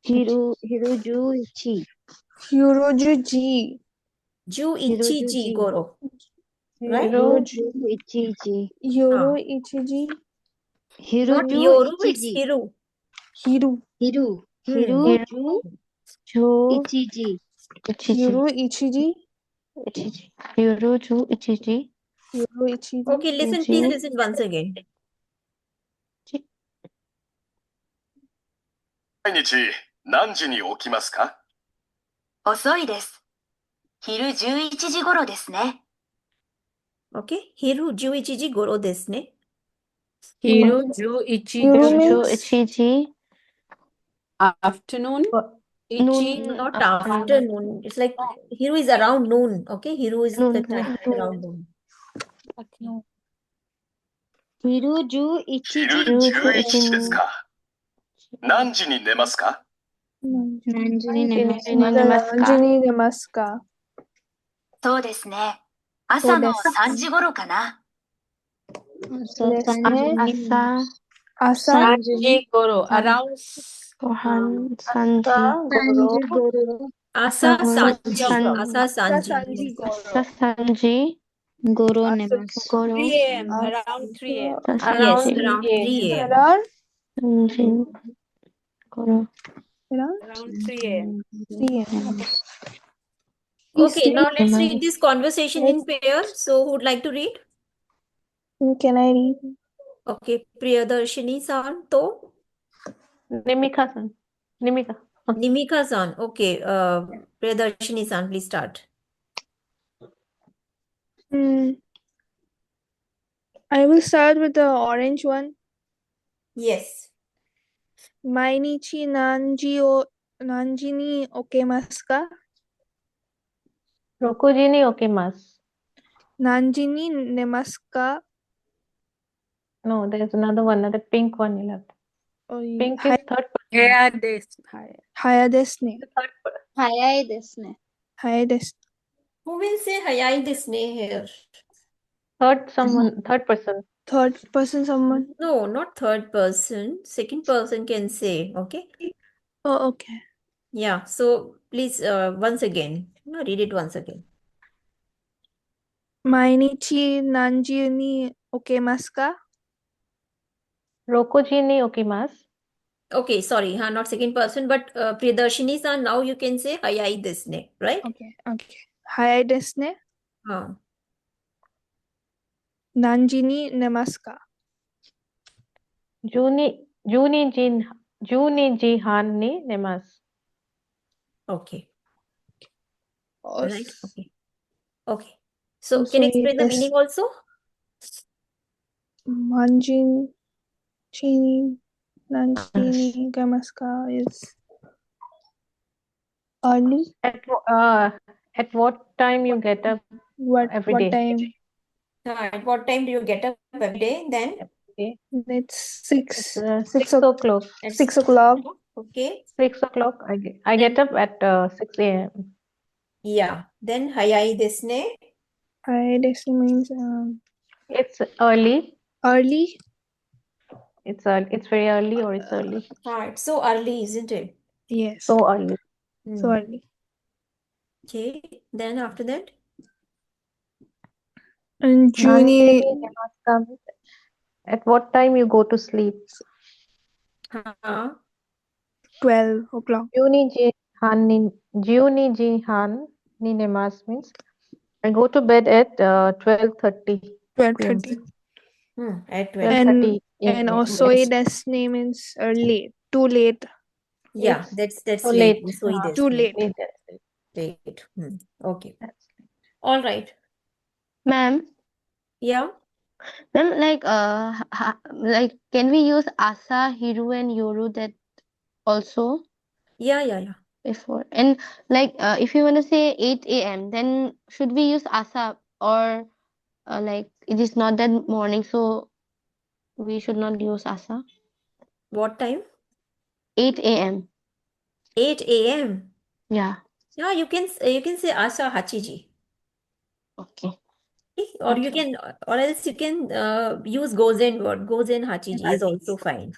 昼11。昼10時 Juichiji goro. Right? 昼11時。夜1時昼 Not yoru, 11 it's 時。 hiru. 昼昼Hmm. 11時。昼1時夜11時。夜1時 Okay, listen, please listen once again. 毎日何時に起きますか？遅いです。昼11時頃ですね。 Okay? Hiru juichiji goro desu ne. Hiru 11 11時。 afternoon. Ichi Not afternoon. It's like hiru is around noon. Okay? Hiru is the time around noon. 昼11時。昼11時ですか？何時に寝ますか？何時に寝ますか？何時に寝ますか？そうですね。朝の3時頃かな。Asa, Sanji Goro. Around Sanji, Asa Sanji. San- Asa Sanji. Asa Sanji, Goro nemas. 3 a.m. Around 3 a.m. Yes, Sanji, around 3 a.m. Sanji, Goro. Around 3 a.m. Okay, now let's read this conversation in pair. So, who would like to read? Can I read? Okay, Priyadarshini-san, to Nimika-san. Nimika. Nimika-san. Okay, Priyadarshini-san, please start. I will start with the orange one. Yes. Mainichi nanji ni okemasu ka? Rokuji ni okimasu. Nanji ni nemasu ka? No, there's another one, the pink one you left. Pink is third person. Haya desu. Haya desu ne. Hayai desu ne. Haya desu. Who will say hayai desne here? Third person. Third person someone. No, not third person. Second person can say, okay? Oh, okay. Yeah, so please once again. No, read it once again. Mainichi nanji ni okemasu ka? Rokuji ni okimasu. Okay, sorry, not second person, but Priyadarshini-san, now you can say hayai desne, right? Okay. Hayai desu ne. हाँ. Nanji ni nemasu ka? Juni jihan ni nemasu. Okay. Oh, Right. Okay. Okay. So Also can you explain the yes. meaning also? Manjin chini nanji ni okemasu ka is early. At what time you get up every What day? time? At what time do you get up every day? Then It's 6 6 o'clock. at 6 o'clock. Okay. 6 o'clock. I get up at 6 a.m. Yeah. Then hayai desne. Hayai desu means It's early. early. It's very early or it's early. It's so early, isn't it? Yes. So early. So early. Okay. Then after that? And Nanji Juni ni nemasu ka means at what time you go to sleep? 12 o'clock. Juni jihan ni nemasu means I go to bed at 12:30 p.m. 12:30. At 12:30 And also yes. desu means late. Too late. Yeah, It's that's so late. late. So Too late. Late. Okay. All right. Ma'am. Yeah. Ma'am, like can we use Asa, Hiru, and Yoru that also Yeah. before? And like if you want to say 8 a.m., then should we use Asa or like it is not that morning, so we should not use Asa? What time? 8 a.m. 8 a.m. Yeah. Yeah, you can say Asa Hachiji. Okay. Or you can, or else you can use Gozen word. Gozen Hachiji is also fine.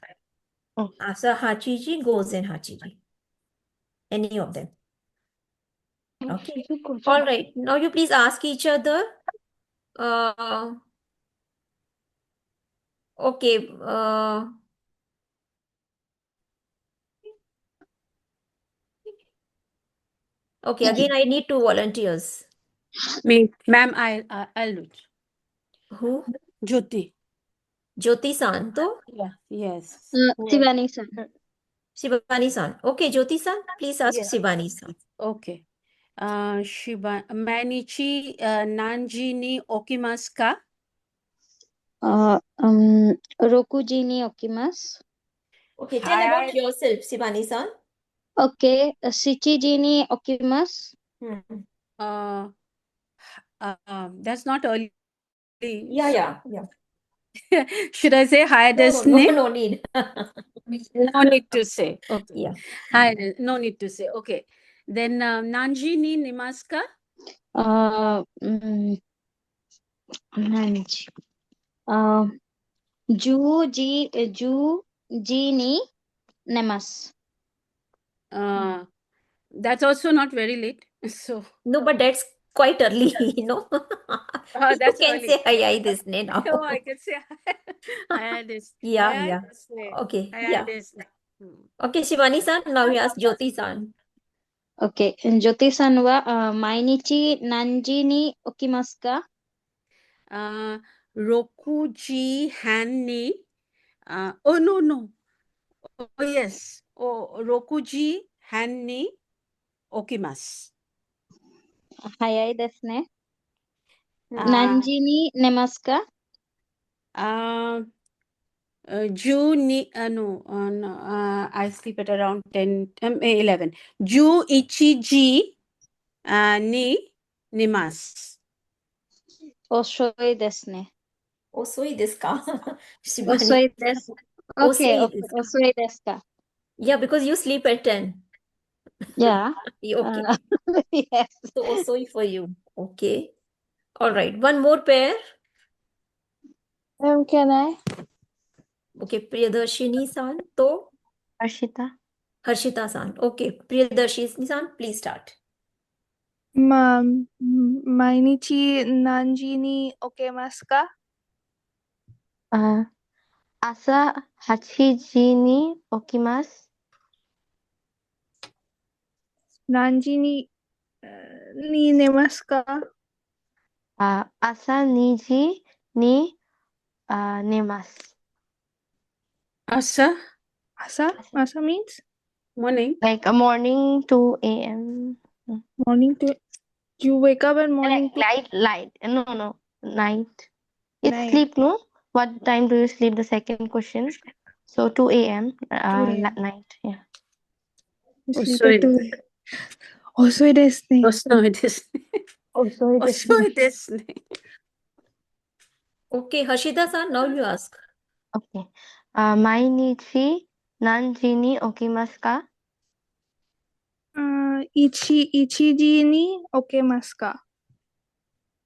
Asa Hachiji, Gozen Hachiji. Any of them. Okay. All right. Now you please ask each other. Okay. Okay. Again, I need 2 volunteers. Me, ma'am, I'll do it. Who? Jyoti. Jyoti-san, to? Yeah. Yes. Shivani-san. Shivani-san. Okay, Jyoti-san, please ask Yeah. Shivani-san. Okay. Mainichi nanji ni okimasu ka? Rokuji ni okimasu. Okay, tell about yourself, Shivani-san. Okay, Shichiji ni okimasu. That's not early. Yeah. Should I say higher destiny? No need. No need to say. Okay. Yeah. No need to say. Okay. Then nanji ni nemasu ka? Nanji. Ju ji ni nemas. That's also not very late. So No, but that's quite early, You that's can early. say hayai desne now. Oh, I can say hayai desne. Yeah, Hayai yeah. desne. Okay, Hayai yeah. desne. Okay, Shivani-san, now you ask Jyoti-san. Okay, Jyoti-san wa mainichi nanji ni okimasu ka? Rokuji han ni. Oh no. Oh yes. Oh, Rokuji han ni okimasu. Hayai desu ne. Nanji ni nemasu ka? I sleep at around 11. Ju ichiji ni nimas. Osoi desu ne. Osoi desu ka? Shivani. Osoi desu. Okay, Osoi desu ka? osoi desu ka? Yeah, because you sleep at 10. Yeah. Okay. Yes. So osoi for you. Okay. All right. One more pair. Can I? Okay, Priyadarshini-san. To Harshita. Harshita-san. Okay, Priyadarshini-san, please start. Mainichi nanji ni okemasu ka? Asa 8時に起きます。何時に寝ますか？朝2時に寝ます。Asa? Asa means? Morning. Like a morning 2 a.m. Morning to you wake up at morning Like light. No, night. It's Night. sleep, no? What time do you sleep? The second question. So 2 a.m. 2 a.m. night. Yeah. You sleep at 2 a.m. Osoi desu ne. Osoi desu ne. Osoi Osoi desu ne. Okay, Harshita-san, now you ask. Okay. 毎日何時に起きますか1時に起きますか？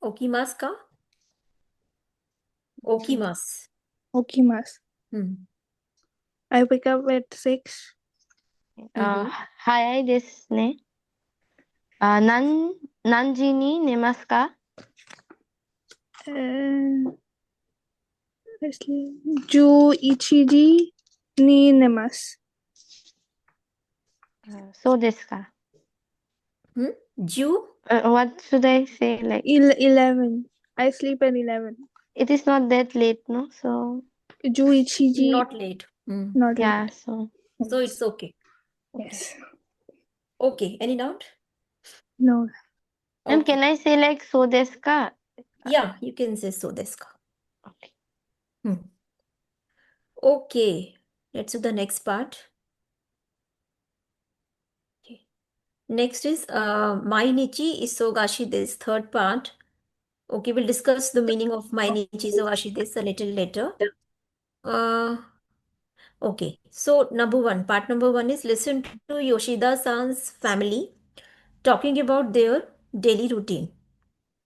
Okimasu ka? Okimasu. 起きます。I wake up at 6. 早いですね。何時に寝ますか11時に寝ます。そうですか。10? What should I say? Like 11. I sleep at 11. it is not that late, no? So 11時 Not late. Not late. yeah, so it's okay. Yes. Okay, any doubt? No. and can I say like so desu ka? Yeah, you can say so desu ka. Okay, let's do the next part. Okay. Next is Mainichi Isogashi desu, third part. Okay, we'll discuss the meaning of Mainichi Isogashi desu a little later. Okay, so part number one is listen to Yoshida-san's family talking about their daily routine.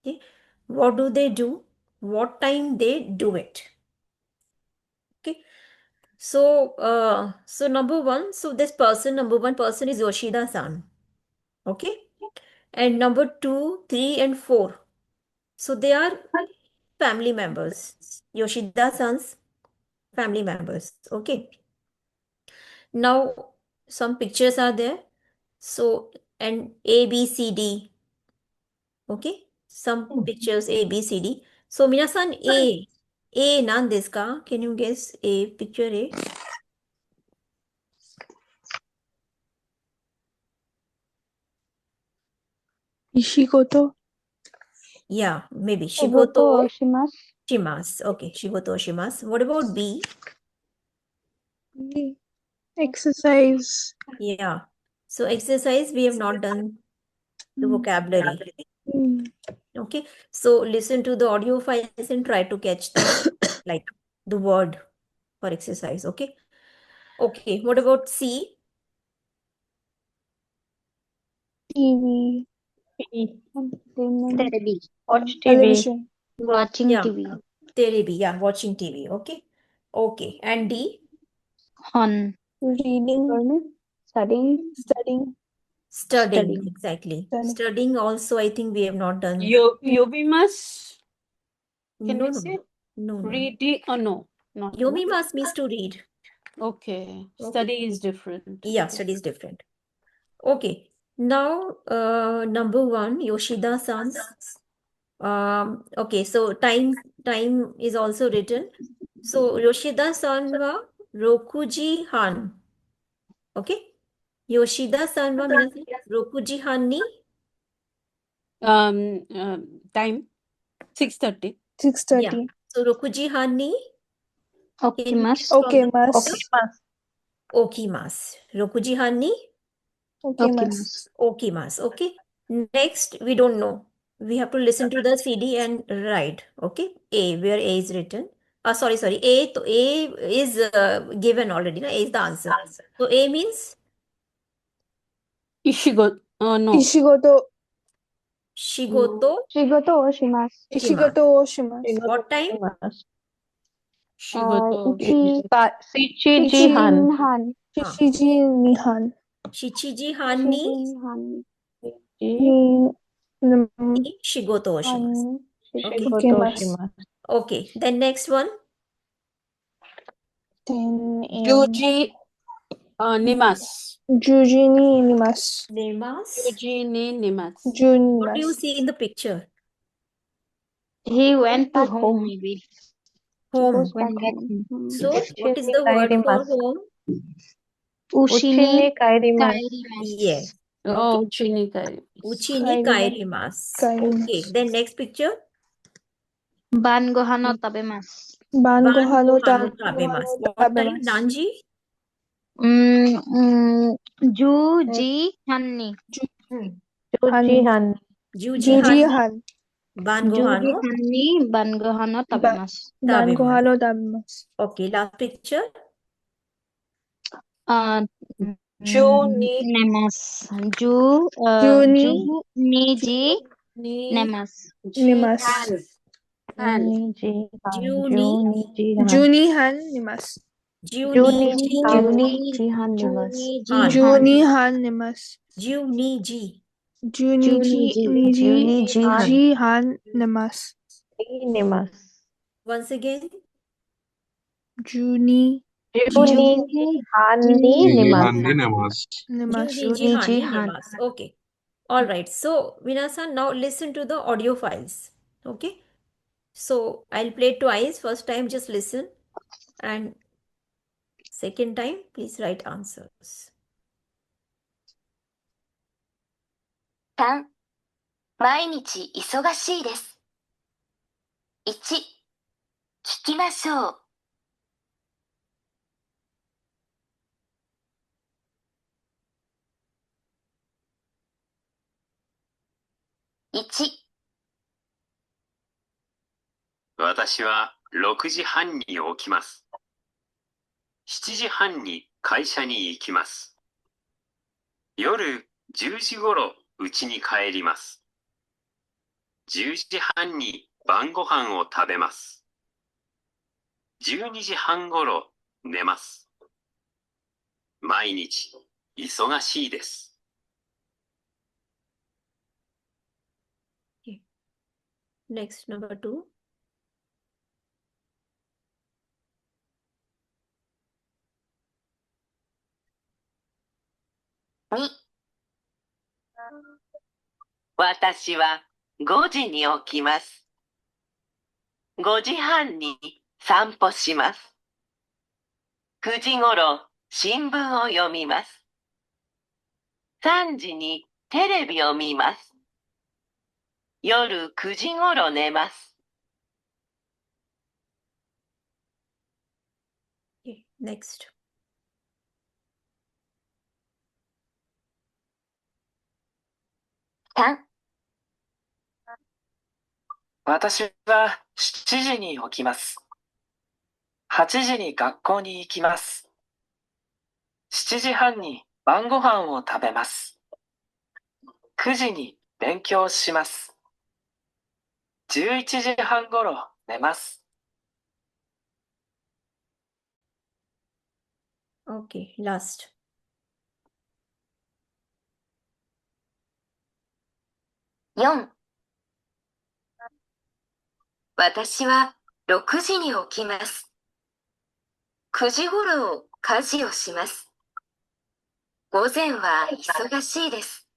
Okay, what do they do? What time they do it? Okay, so number one, so number one person is Yoshida-san. Okay, and number 2, 3, and 4. So they are family members. Yoshida-san's family members. Okay. Now some pictures are there. So and A, B, C, D. Okay. Some pictures A, B, C, D. So minasan A nan desu ka? Can you guess A picture A? Shigoto. Yeah, maybe Shigoto Shigoto oshimasu. shimasu. Okay, Shigoto oshimasu. What about B? Exercise. Yeah. So exercise we have not done the vocabulary. Okay. So listen to the audio files and try to catch the like the word for exercise. Okay. Okay. What about C? TV. Terebi. Watch TV. Television. Watching Yeah. TV. Terebi, yeah, watching TV. Okay. Okay. And D? hon. Reading, Studying. studying, Studying, exactly. Studying also, I think we have not done. Yobimas. Can No, we no, say? no, no. Reading. Oh, no. Not. No? Yomimas means to read. Okay. Okay. Study is different. Yeah, study is different. Okay. Now, number 1, Yoshida-san's. Okay, so time is also written. So Yoshida-san wa Rokuji Han. Okay. Yoshida-san wa minasan Rokuji Han ni Time 6:30. 6:30. Yeah. So Rokuji Han ni Okimasu. Okimasu. Okimasu. Rokuji Han ni Okimasu. Okimasu. Okay. Next, we don't know. We have to listen to the CD and write. Okay. A, where A is written. Sorry. A, to A is given already. Na? A is the answer. So A means Ishigo. No. Ishigoto. Shigoto Oshimasu. Ishigoto oshimasu. What time? Shigoto. Shichiji Han. Shichiji ni han. Shichiji Han ni Shigoto oshimasu. Okay. Okimasu. Okay. Then next one. 10 a.m. Juji Nimas. Juji ni nimasu. Juji ni Nimas. What do you see in the picture? He went to home maybe. Home. Went back home. So, what is the word for home? Uchi kairimasu. Yes. Oh, uchi ni kairimasu. Uchi ni kairimasu. Okay. Then next picture. Ban gohan no tabemasu. Ban gohan no tabemasu. What time? Nanji? Juji hanni. Juji Han. Juji han. Ban gohan Juji no hanni ban gohan no tabemasu. Ban gohan no tabemasu. Okay. Last picture. Ju ni Nemasu. Ju ni ji nemasu. nimasu. Juni Juni han nimasu. Juni Han nimasu. Juni han nimasu. Juni ji. Juni ji han nimasu. Nimas. Once again. Juni Hani Nimas. Juni ji nimasu. Okay. All right. So, Minasan, now listen to the audio files. Okay. So, I'll play twice. First time, just listen. And second time, please write answers. 3、毎日忙しいです。1、聞きましょう。1、私は6時半に起きます。7時半に会社に行きます。夜10時ごろ家に帰ります。10時半に晩ご飯を食べます。12時半ごろ寝ます。毎日忙しいです。Next, number 2. 2、私は5時に起きます。5時半に散歩します。9時ごろ新聞を読みます。3時にテレビを見ます。夜9時ごろ寝ます。Okay. Next. 3、私は7時に起きます。8時に学校に行きます。7時半に晩ご飯を食べます。9時に勉強します。11時半ごろ寝ます。Okay, last. 4、私は6時に起きます。9時ごろ家事をします。午前は忙しいです。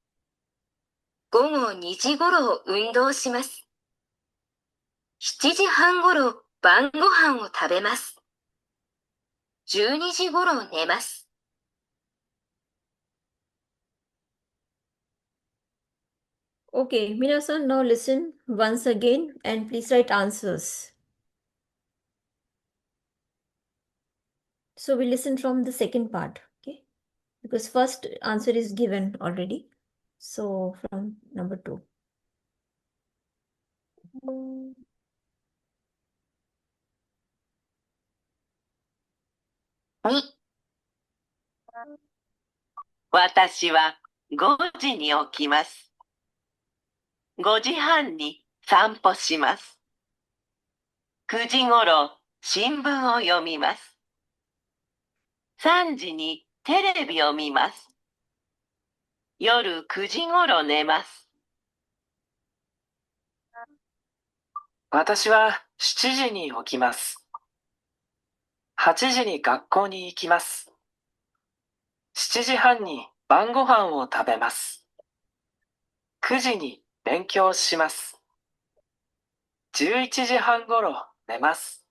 午後2時ごろ運動します。7時半ごろ晩ご飯を食べます。12時ごろ寝ます。Okay, Minasan, now listen once again and please write answers. So we listen from the second part, okay? Because first answer is given already. So from number 2. 2、私は5時に起きます。5時半に散歩します。9時ごろ新聞を読みます。3時にテレビを見ます。夜9時ごろ寝ます。私は7時に起きます。8時に学校に行きます。7時半に晩ご飯を食べます。9時に勉強します。11時半ごろ寝ます。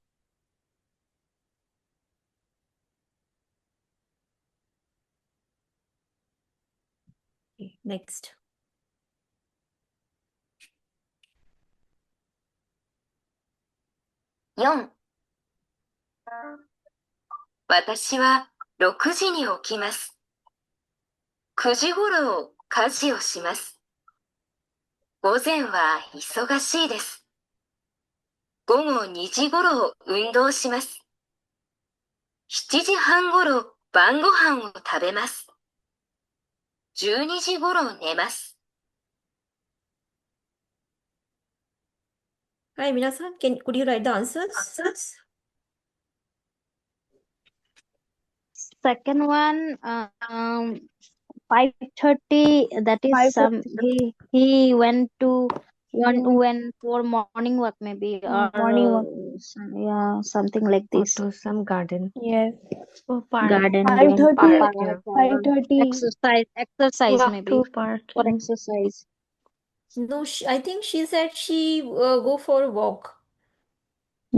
Okay, next. 4、私は6時に起きます。9時ごろ家事をします。午前は忙しいです。午後2時ごろ運動します。7時半ごろ晩ご飯を食べます。12時ごろ寝ます。Hi, Minasan, could you write the answers? Second one, 5:30. That is he went for morning walk maybe, or Morning walk. yeah, something like Or this. to some garden. Yes. Or park. Garden, 5:30. park, Yeah. or 5:30. exercise Walk maybe, to park. for exercise. No, I think she said she go for a walk.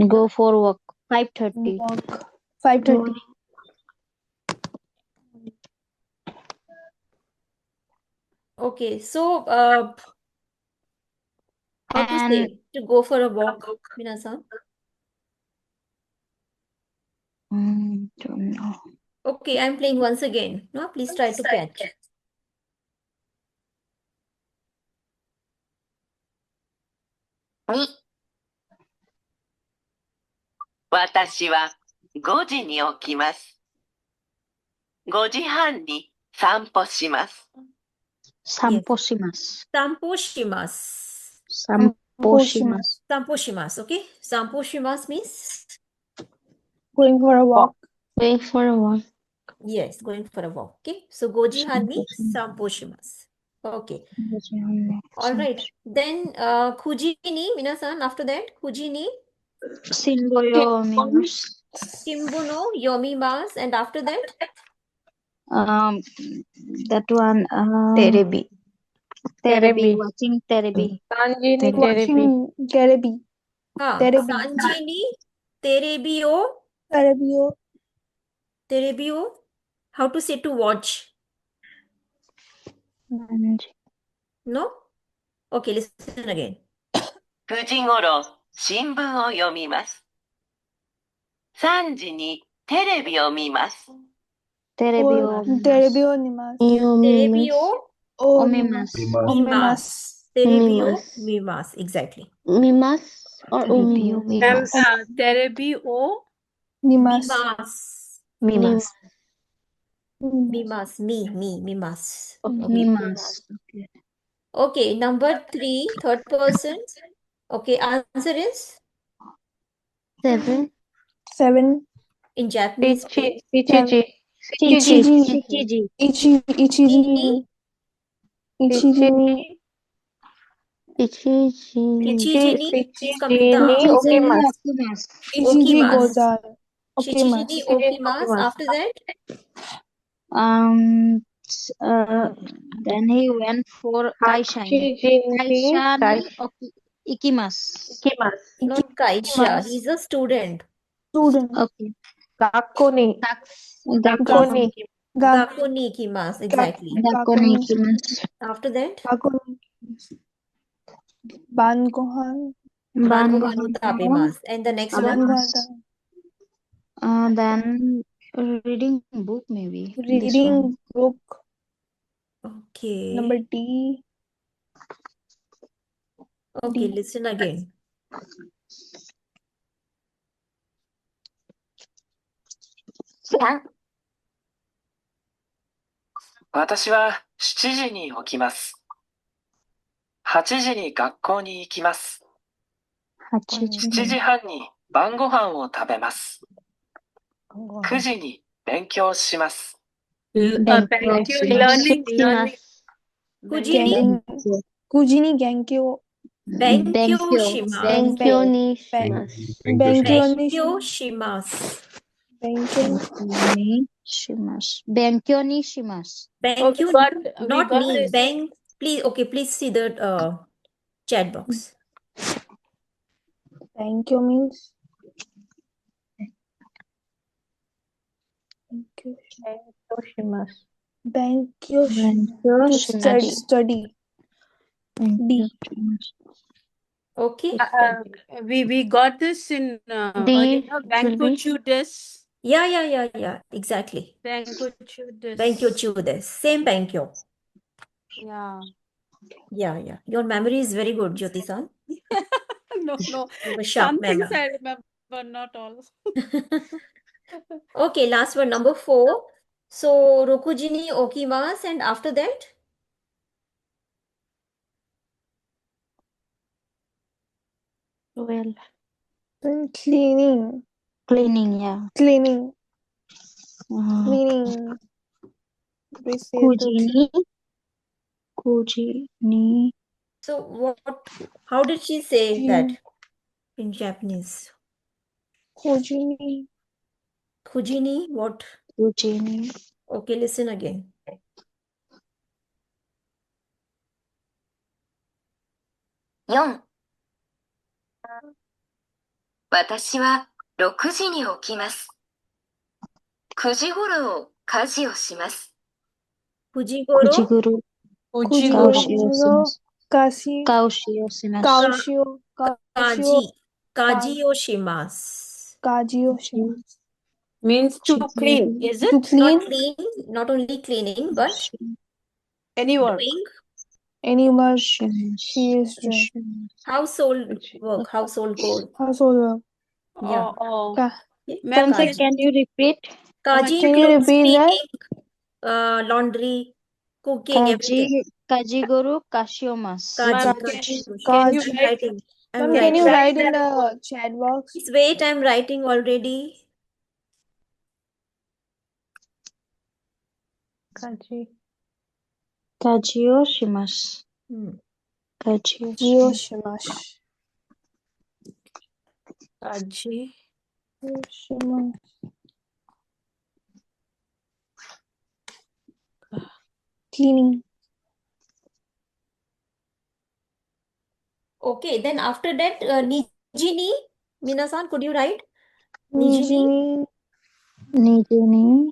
Go for walk. 5:30. Walk. 5:30. Okay, so how to And say to go for a walk, Minasan? don't know. Okay, I'm playing once again. No, please try to catch. 2、私は5時に起きます。5時半に散歩します。Yes. 散歩します。散歩します。散歩します。散歩します. Okay, 散歩します means Going for a walk. Going for a walk. yes, going for a walk. Okay, so 5時半に散歩します. Okay, all right. Then 9時に皆さん after that 9時に新聞を見ます。新聞を読みます and after that that one, Terebi. Terebi, watching Terebi. Sanjini Watching Terebi. हाँ Terebi. सांजीनी तेरेबियो Terebi. तेरेबियो how to say to watch no okay listen again 9時ごろ新聞を読みます。3時にテレビを見ます。テレビを見ます。テレビを見ます。तेरेबियो を見ます。見ます。 तेरेबियो mimas exactly Mimas or umimas? Mimas. Terebi o 見ます。 mimas Mimas. mimas Okay. 見ます。okay number 3 third person okay answer is 7. 7. in Japanese Pichichi. Shichiji. Ichiji. Shichiji. Ichiji. Chichini, please complete the Okimasu. sentence. Ichiji Okimasu. Gozan. Chichini okimasu. Okimasu. After that, Then he went for Kaisha. Kaisha ni ikimasu. not Kaisha. He's a student. Student. Okay. Gakko ni. Gakko ni. Gakko ni ikimasu. Exactly. Gakko ni ikimasu. After that, Bangohan. Bangohan no tabemasu. And the next one, Then reading book maybe. This Reading one. book. okay. Number D. Okay, listen again. 3、私は7時に起きます。8時に学校に行きます。7時半に晩ご飯を食べます。9時に勉強します。Learning. Kujini, Kujini Genkyo. Benkyo shimasu. Benkyo ni shimasu. Benkyo shimasu. Benkyo ni shimasu. Benkyo, we got not ni. this. Bank. Please, okay, please see the chat box. Benkyo means Benkyo to study. D. Okay. We got this in D Bankuchu des. Yeah. Exactly. Bankuchu des. Benkyo des. Same Benkyo. Yeah. Yeah. Your memory is very good, Jyoti-san. No. You have a sharp Some things memory. I remember, not all. Okay, last one, number 4. So, Rokujini okimasu, and after that? Well, Then cleaning. Yeah. Cleaning. We say the Kujini. So, how did she say that in Japanese? Kujini. Kujini, what? Kujini. Okay, listen again. 4、私は6時に起きます。9時ごろ家事をします。 Kujigoro? Kaji oshimasu. Means to clean, is it? To clean? Not clean, not only cleaning, but Any work. doing Any work she is doing. household work, household chores. Household work. Yeah. Ma'am, Kaji. can you repeat? Kaji Can you includes repeat that? cleaning, laundry, cooking, everything. Kajigoru kashiomasu. Ma'am, I'm you write? writing. I'm Ma'am, can you writing. write in the chat box? Please wait, I'm writing already. Kajio shimasu. Kajio shimasu. Kaji. Cleaning. Okay, then after that, Nijini. Minasan, could you write? Nijini. Nijini.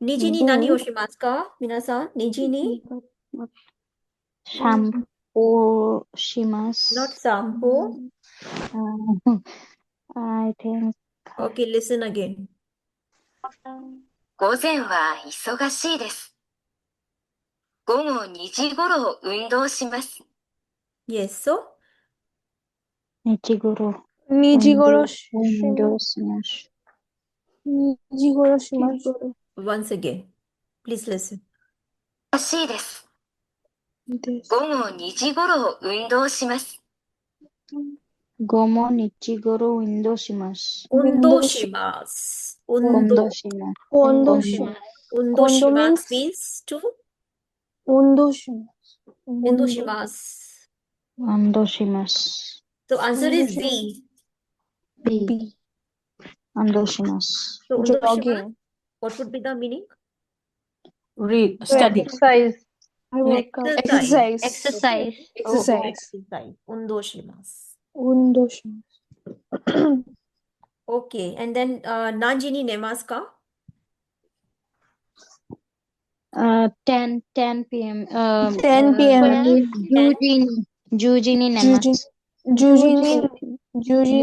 Nijini nani oshimasu ka? Minasan, Nijini. Shampoo shimasu. Not sampo. I think. Okay, listen again. 午前は忙しいです。午後2時ごろ運動します。 Yes, so? Nijigoro. Nijigoro shimasu. Nijigoro shimasu. Once again, please listen. 忙しいです。午後2時ごろ運動します。Gomo Nichigoro Indoshimasu. Undoshimasu. Kondoshimasu. Kondoshimasu. Kondo Undoshimasu means means to Undoshimasu. Undoshimasu. Andoshimasu. So answer is B. B. B. Andoshimasu. So Undoshimasu, Jogging. what would be the meaning? Read, To study. exercise. I work out. Exercise. Exercise. Okay. Oh, Exercise. exercise. Undoshimasu. Undoshimasu. Okay. And then Nanji ni nemasu ka? 10 p.m. 10 p.m. Juji ni nemasu. Juji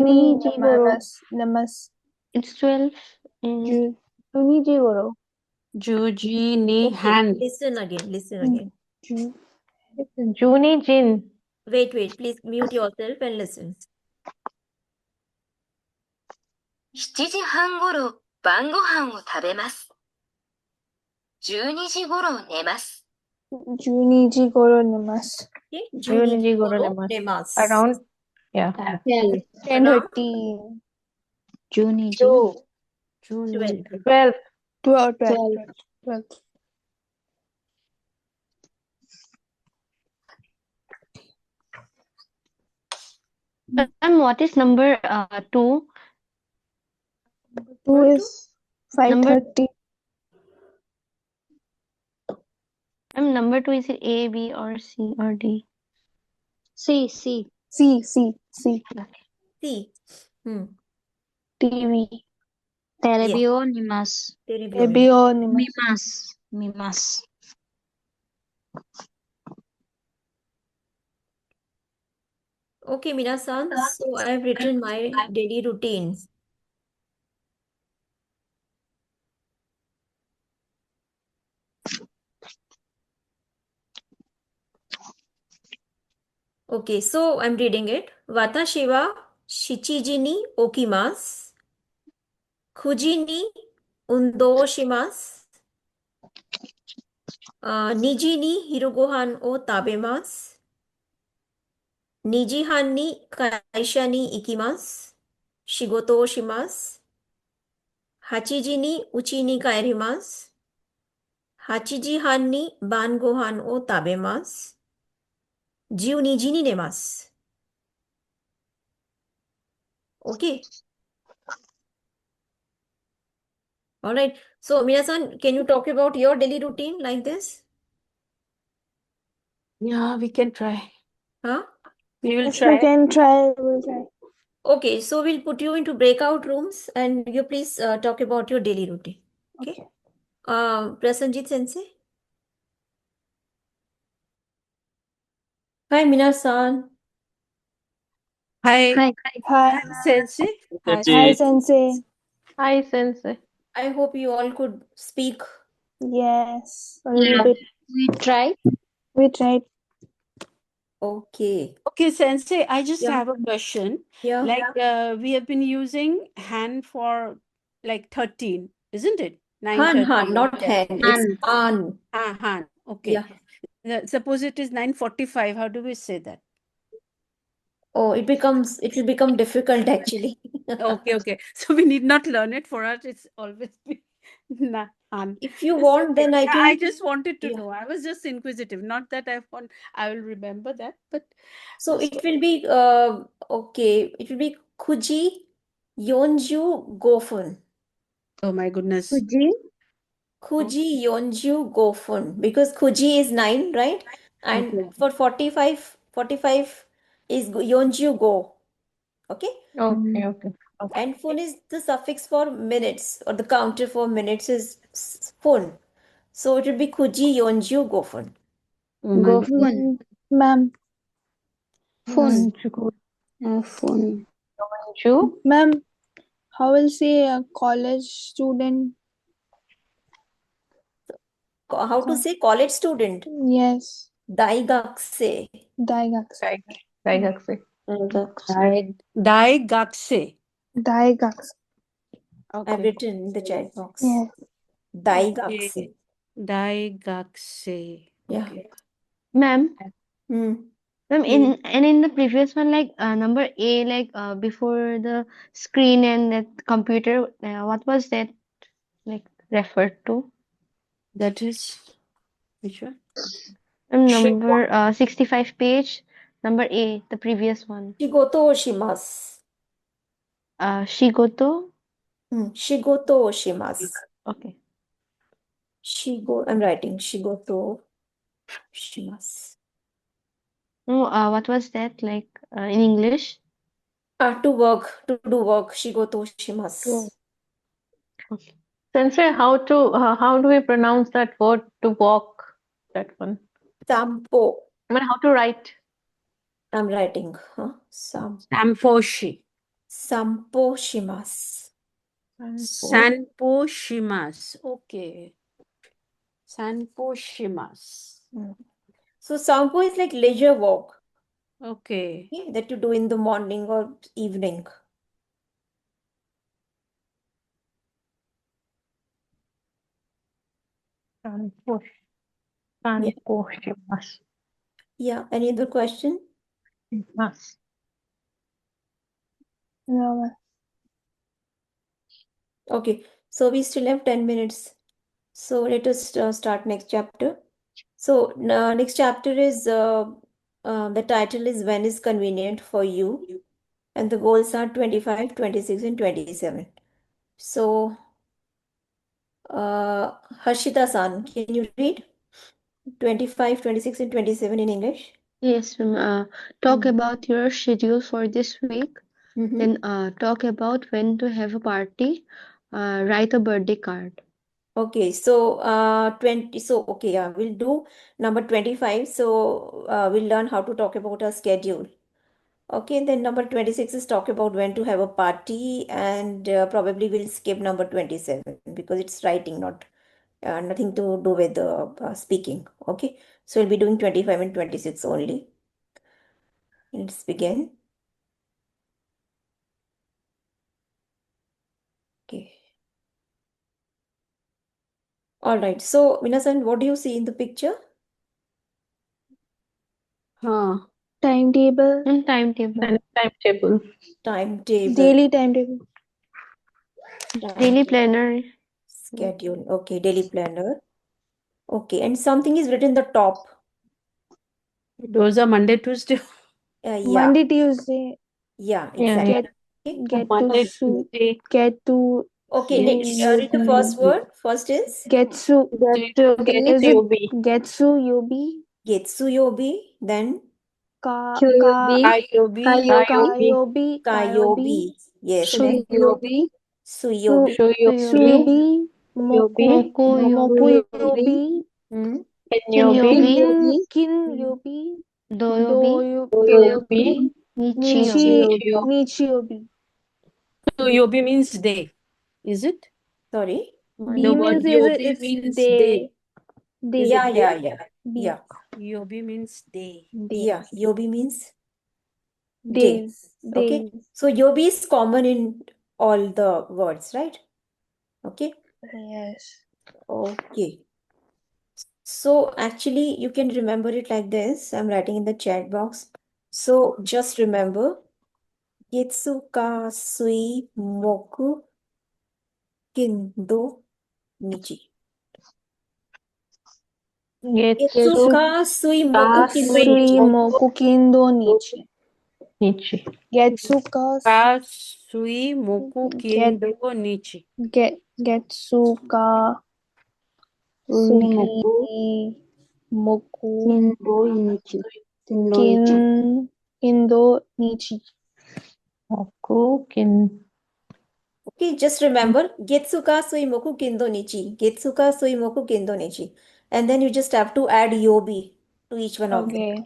ni nemasu. It's 12. Juji jigoro. Juji ni Okay. hand. Listen again. Juni Jin. Wait. Please mute yourself and listen. 7時半ごろ晩ご飯を食べます。12時ごろ寝ます。12時頃寝ます。 Okay. Juni Juni Jigoro jigoro nemasu. nemasu. Around, yeah. 10:30. Juni ji. 12. 12. And what is number 2? 2 is 5:30. Number 2 is it A, B, or C, or D? C. C. C. TV. Terebi o nimasu. Terebi o nimasu. Mimasu. Okay, minasan. So I have written my daily routine. Okay, so I'm reading it. Watashi wa shichiji ni okimasu. 9時に運動をします。2時に昼ご飯を食べます。2時半に会社に行きます。仕事をします。8時に家に帰ります。8時半に晩ご飯を食べます。12時に寝ます。Okay. All right. So, minasan, can you talk about your daily routine like this? Yeah, we can try. Huh? We will Yes, try. we can try. We'll try. Okay, so we'll put you into breakout rooms and you please talk about your daily routine. Okay. Prasanjit Sensei. Hi, minasan. Hi, Hi. Sensei. Hi, Sensei. Hi, Sensei. I hope you all could speak. Yes, a little bit. We tried. Okay. Okay, Sensei, I just Yeah. have a question. Yeah. Like we have been using hand for like 13, isn't it? Han, 9:30 or not 10. hen. It's an. Han. Okay. Yeah. Suppose it is 9:45. How do we say that? Oh, it will become difficult actually. Okay. So we need not learn it. For us, it's always been Han. If you want, then I I can. just wanted to Yeah. know. I was just inquisitive. Not that I will remember that, but So just it will be okay. It will be Kuji Yonju Gofun. oh my goodness. Kuji Yonju Gofun. Because Kuji is 9, right? And Okay. for 45 is Yonju Go. Okay? Okay. And fun is the suffix for minutes, or the counter for minutes is fun. So it will be Kuji Yonju Gofun. Oh my goodness. Gofun. Ma'am. Fun. Fun. Fun. Ma'am, how will say a college student? How to say college student? Yes. Daigakse. Daigakse. Daigakse. Daigakse. Daigakse. I've Okay. written in the chat box. Yes. Daigakse. Okay. Daigakse. Yeah. Okay. Ma'am, Ma'am, in the previous one, like number A, like before the screen and that computer, what was that like referred to? That is which one? Number 65 page, number A, the previous one. Shigoto oshimasu. Shigoto. Shigoto oshimasu. Okay. I'm writing shigoto oshimasu. No, what was that like in English? To do work, shigoto oshimasu. Okay. Sensei, how do we pronounce that word to walk? That one. Sampo. I mean, how to write? I'm writing. Samposhi. Sampo shimasu. Sanpo shimasu. Okay. Sanpo shimasu. So sampo is like leisure walk. Okay. That you do in the morning or evening. Yeah. Any other question? Yes. No. Okay. So we still have 10 minutes. So let us start next chapter. So next chapter is the title is When is Convenient for You, and the goals are 25, 26, and 27. So Harshita-san, can you read 25, 26, and 27 in English? Yes, ma'am. Talk about your schedule for this week. Then talk about when to have a party. Write a birthday card. Okay, so 20, so okay, yeah, we'll do number 25. So we'll learn how to talk about our schedule. Okay, then number 26 is talk about when to have a party, and probably we'll skip number 27 because it's writing, not nothing to do with the speaking. Okay, so we'll be doing 25 and 26 only. Let's begin. Okay. All right. So, Minasan, what do you see in the picture? Timetable. Timetable. Timetable. Timetable. Daily timetable. Daily planner. Schedule. Okay, daily planner. Okay, and something is written the top. Those are Monday, Tuesday. Yeah. Monday, Tuesday. Yeah, exactly. Get Monday, to su Tuesday. get to Okay, read the first word. First is Getsu. Getsu yobi. Getsu yobi. Then Kayobi. Kayobi. Yes. Next. Suyobi. Suyobi. Suyobi. Moku yobi. Kin yobi. Doyobi. Nichi yobi. So yobi means day. Is it? Sorry. The word yobi means day. Yeah. Yobi means day. Yeah, yobi means Days. Okay. So yobi is common in all the words, right? Okay. Yes. Okay. So actually you can remember it like this. I'm writing in the chat box. So just remember Getsu ka sui moku kindo nichi. Getsu ka sui moku kindo nichi. Moku kindo nichi. Getsu Ka sui moku kindo nichi. Getsu ka sui moku kindo nichi. Okay, just remember Getsuka Suimoku Kindo Nichi. Getsuka Suimoku Kindo Nichi. And then you just have to add yobi to each one of them.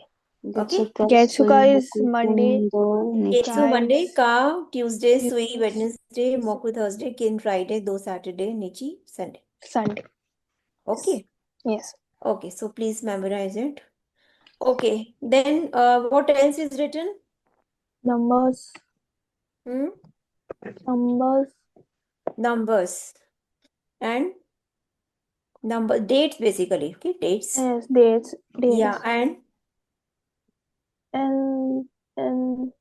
Okay? Getsuka is Monday. Getsu Monday, Ka Tuesday, Sui Wednesday, Moku Thursday, Kin Friday, Do Saturday, Nichi Sunday. Okay? Yes. Okay, so please memorize it. Okay, then what else is written? Numbers. Numbers. And dates basically. Okay, dates. Yes, dates. Yeah, and and And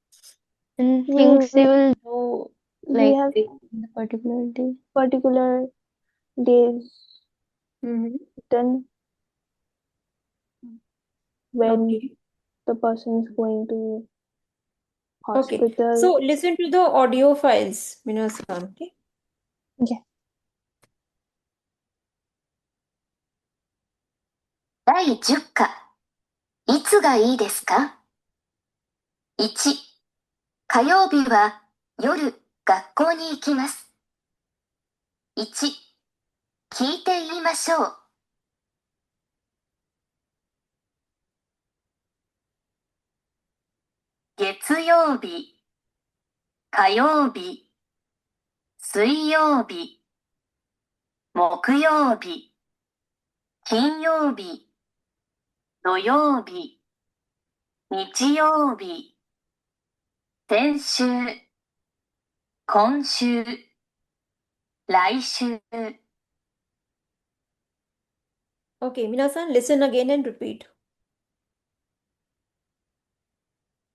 we things they will will do we like have in the particular day. particular days Mm-hmm. done when Okay. the person is going to Okay. hospital. So listen to the audio files, Minasan. Okay. Yeah. 第10課、いつがいいですか ?1、火曜日は夜学校に行きます。1、聞いて言いましょう。月曜日、火曜日、水曜日、木曜日、金曜日、土曜日、日曜日、先週、今週、来週。 Okay, Minasan, listen again and repeat.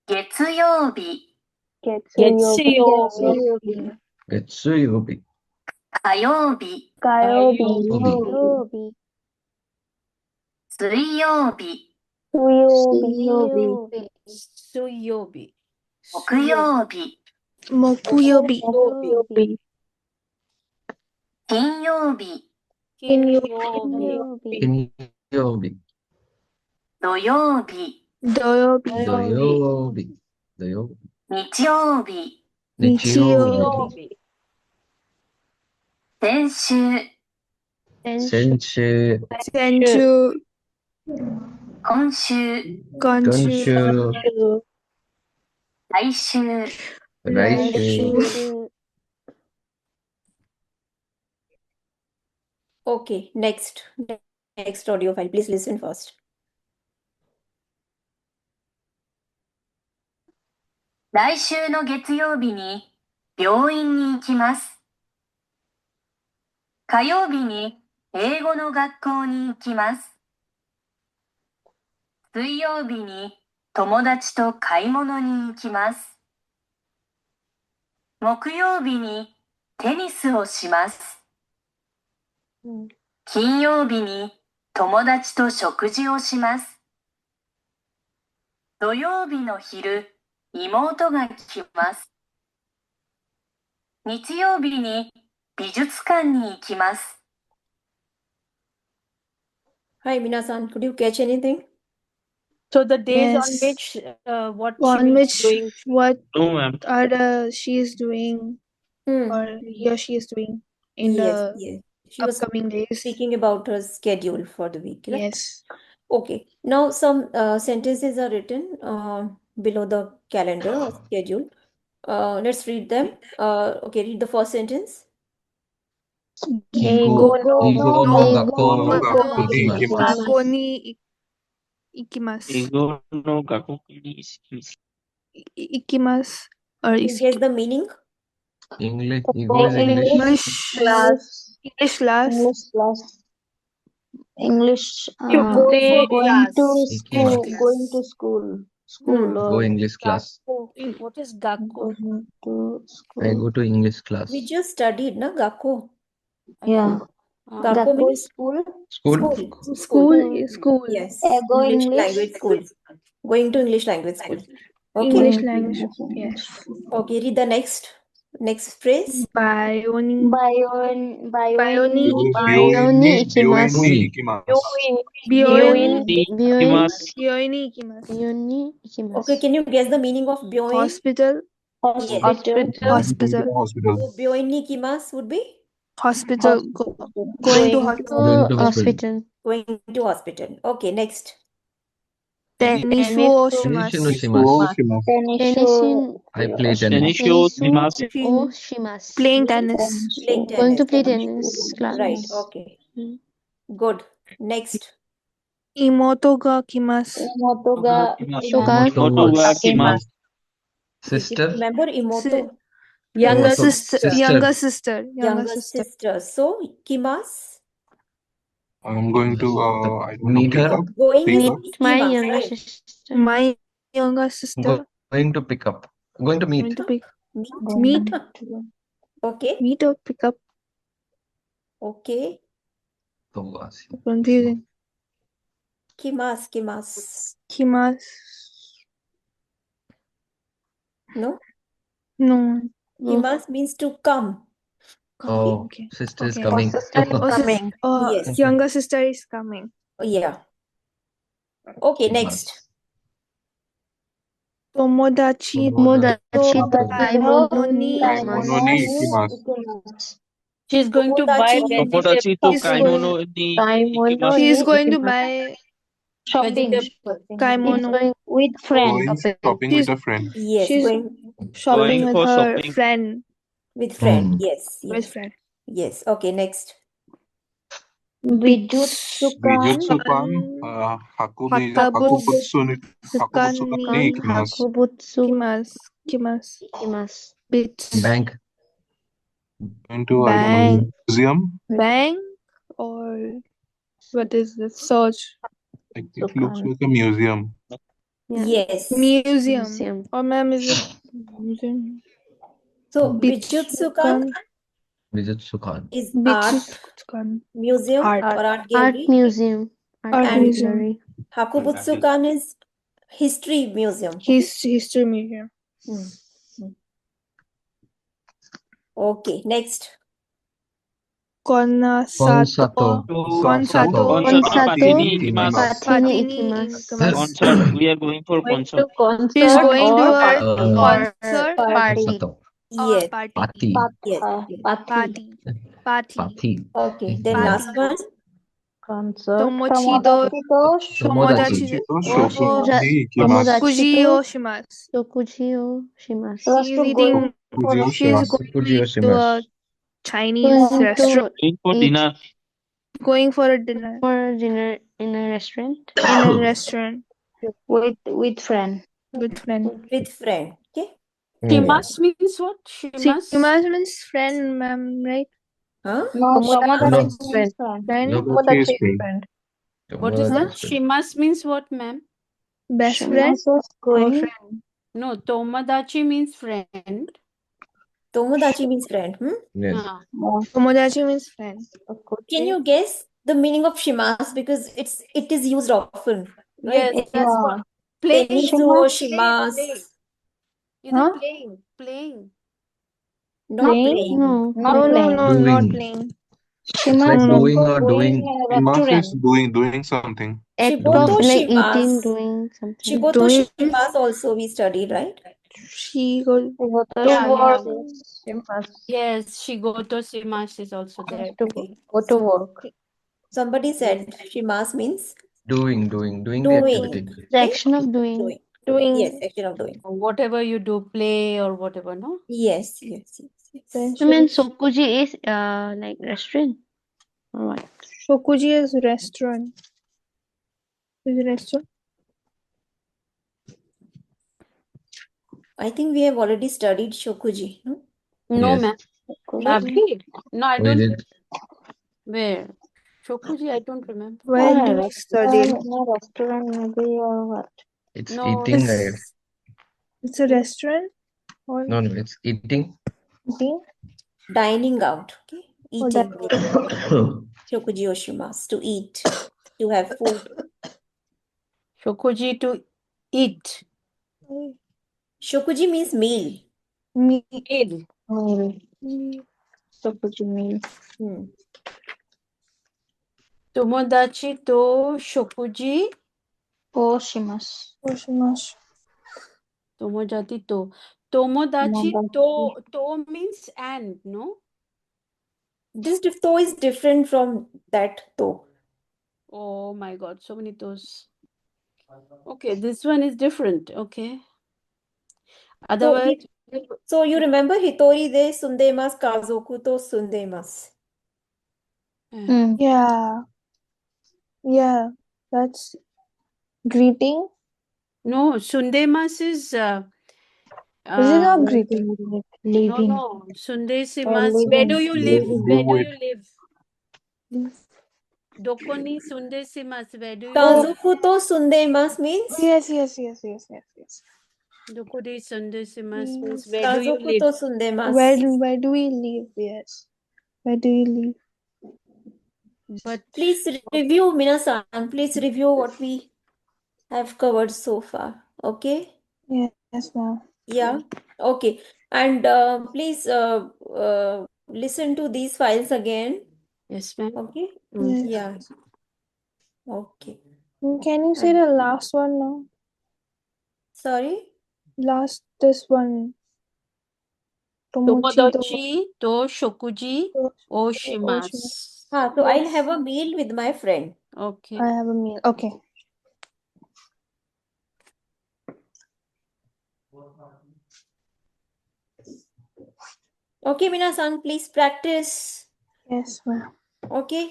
月曜日、月曜日、月曜日、火曜日、火曜日、曜日、水曜日、水曜日、水曜日。木曜日、木曜日、金曜日、金曜日、金曜日、土曜日、土曜日、土曜日、土曜日、日曜日、日曜日、先週、先週、先週、今週、今今週、週、来週。来週。 Okay, next audio file. Please listen first. 来週の月曜日に病院に行きます。火曜日に英語の学校に行きます。水曜日に友達と買い物に行きます。木曜日にテニスをします。金曜日に友達と食事をします。土曜日の昼、妹が来ます。日曜日に美術館に行きます。 Hi, Minasan, could you catch anything? So the days Yes. on which what she on will be which doing. what No, ma'am. are she is doing or he or she is doing in Yes, the yes. She was upcoming days. speaking about her schedule for the week, right? Yes. Okay. Now some sentences are written below the calendar or schedule. Let's read them. Okay, read the first sentence. 英語の学校に行きます。学校に行きます。英語の学校に行きます。行きます。Or Can you guess the meaning? English class. English class. English To go for going class. to school, going to school, Go or English class. Gakko. What is Gakko? going to I school. go to English class. We just studied, na, Gakko. Yeah, Gakko Gakko means school. School. Yes. Go English English. language school. Going to English language school. Okay. English language. Yes. Okay, read the next phrase. Bioni. Bioni. Bioni ikimasu. Bioni ikimasu. Okay, can you guess the meaning of byoin? Hospital. Yes. Hospital. So byoin ni ikimasu would be Hospital. Going to hospital. going to hospital. Okay, next. Tenishu o shimasu. I play tennis. Playing tennis. Going to play tennis class. Right, okay. Good. Next. Imoto ga kimasu. Sister. Remember Imoto? Younger Imoto. sister. Younger sister. So, kimasu? I'm going to I don't know, Meet pick her. up. Going Pick is up. My ikimasu, younger right? sister. My younger sister. Going to pick up. Going to meet. Going to pick Meet. meet Okay. meet or pick up. Okay. Confusing. Kimas. Kimas. No? No. Kimas means to come. Oh, Okay. sister is Okay. coming. Yes. Younger sister is coming. Yeah. Okay, next. Tomodachi Daimono She's going to buy Tomodachi to vegetables. kaimono ni ikimasu. She is going to buy Vegetables. kaimono with friend. Going shopping with a friend. Yes, She's shopping Going with for her shopping. friend. with friend. Yes, With yes, friend. yes. Okay, next. Bijutsukan, Hakubutsu ni ikimasu. Kimas. Bits. Bank. Going to, I don't know, museum. Bank or what is this? Search. It looks like a museum. Yes. Museum. Or ma'am, is it museum? So Bijutsukan Bijutsukan. is art museum or art gallery. museum. Art And museum. Hakubutsukan is history museum. History museum. Okay, next. Konsato. Patini ikimasu. Patini ikimasu. Concert. We are going for concert. She's going to a concert. Party. Yes. Party. Yes. Party. Okay, then last one. Tomodachi Tomodachi shimasu. Tokuji shimasu. She's eating. She's going to a Chinese restaurant. Going for dinner. Going for a dinner. For dinner in a restaurant. In a restaurant. With friend. With friend. With friend. Okay. Shimas means what? Shimas? Shimas means friend, ma'am, right? Huh? No, Tomodachi Friend. Tomodachi is friend. What is that? Shimas means what, ma'am? Best friend. Going. No, Tomodachi means friend. Tomodachi means friend. Yes. Tomodachi means friend. Can you guess the meaning of shimas? Because it is used often. Right? Yes, that's what. Playing. Tenitsuo shimas. Is it playing? Playing. Not playing. No. Not playing. It's like doing or doing. Shimas is doing something. Shigoto Like shimas. eating, doing something. Shigoto shimas also we studied, right? She goes Yeah, to work. Yes, Shigoto shimas is also there. Go to work. Somebody said shimas means Doing the activity. The action of doing. Yes, action of doing. Whatever you do, play or whatever, no? Yes. I mean, Sokuji is like restaurant. Or what? Shokuji is restaurant. Is it restaurant? I think we have already studied shokuji. No? No, Yes. ma'am. Have we? No, I We don't. did. Where? Shokuji, I don't remember. When do we study? Restaurant maybe or what? It's No. eating, right? It's a restaurant? Or No, it's eating. Dining out. Okay. Eating. Shokuji oshimasu. To eat. To have food. Shokuji to eat. Shokuji means meal. Meal. Shokuji meal. Tomodachi to shokuji. Oshimasu. Tomodachi to. Tomodachi to means and, no? This to is different from that to. Oh my God, so many to's. Okay, this one is different. Okay. Otherwise, so you remember Hitori de sundemasu, kazoku to sundemasu. Yeah, that's greeting. No, sundemasu is. Is it not greeting? No. Sundesimasu. Where do you live? Where do you live? Doko ni sundesimasu. Where do you Kazoku to sundeimasu means? Yes. Doko de sundesimasu means where do you Kazoku live? to sundeimasu. Where do we live? Yes. Where do you live? But Please review, minasan. Please review what we have covered so far. Okay? Yes, ma'am. Yeah. Okay. And please listen to these files again. yes, ma'am. Okay? Yes. Yeah. Okay. Can you say And the last one now? sorry? This one. Tomochi Tomodachi to shokuji o shimasu. So I'll have a meal with my friend. Okay. I have a meal. Okay. Okay, minasan, please practice. Yes, ma'am. Okay?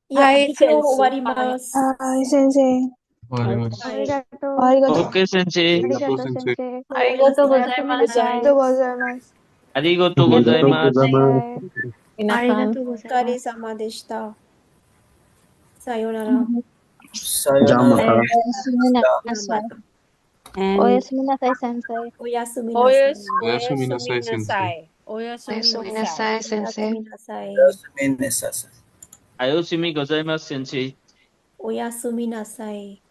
Yeah, Hi, arigatou sensei. gozaimasu. Hi, sensei. Arigato. Okay, sensei. Arigato, sensei. Arigato gozaimasu. gozaimasu. Arigatou gozaimasu. Minasan. Okaresama deshita. Sayonara. Sayonara. Yamata. And Oyasu sensei. Oyasumi Oyasumi nasai, sensei. Oyasumi nasai. Oyasumi nasai. Ayosumi gozaimasu, sensei. Oyasumi nasai.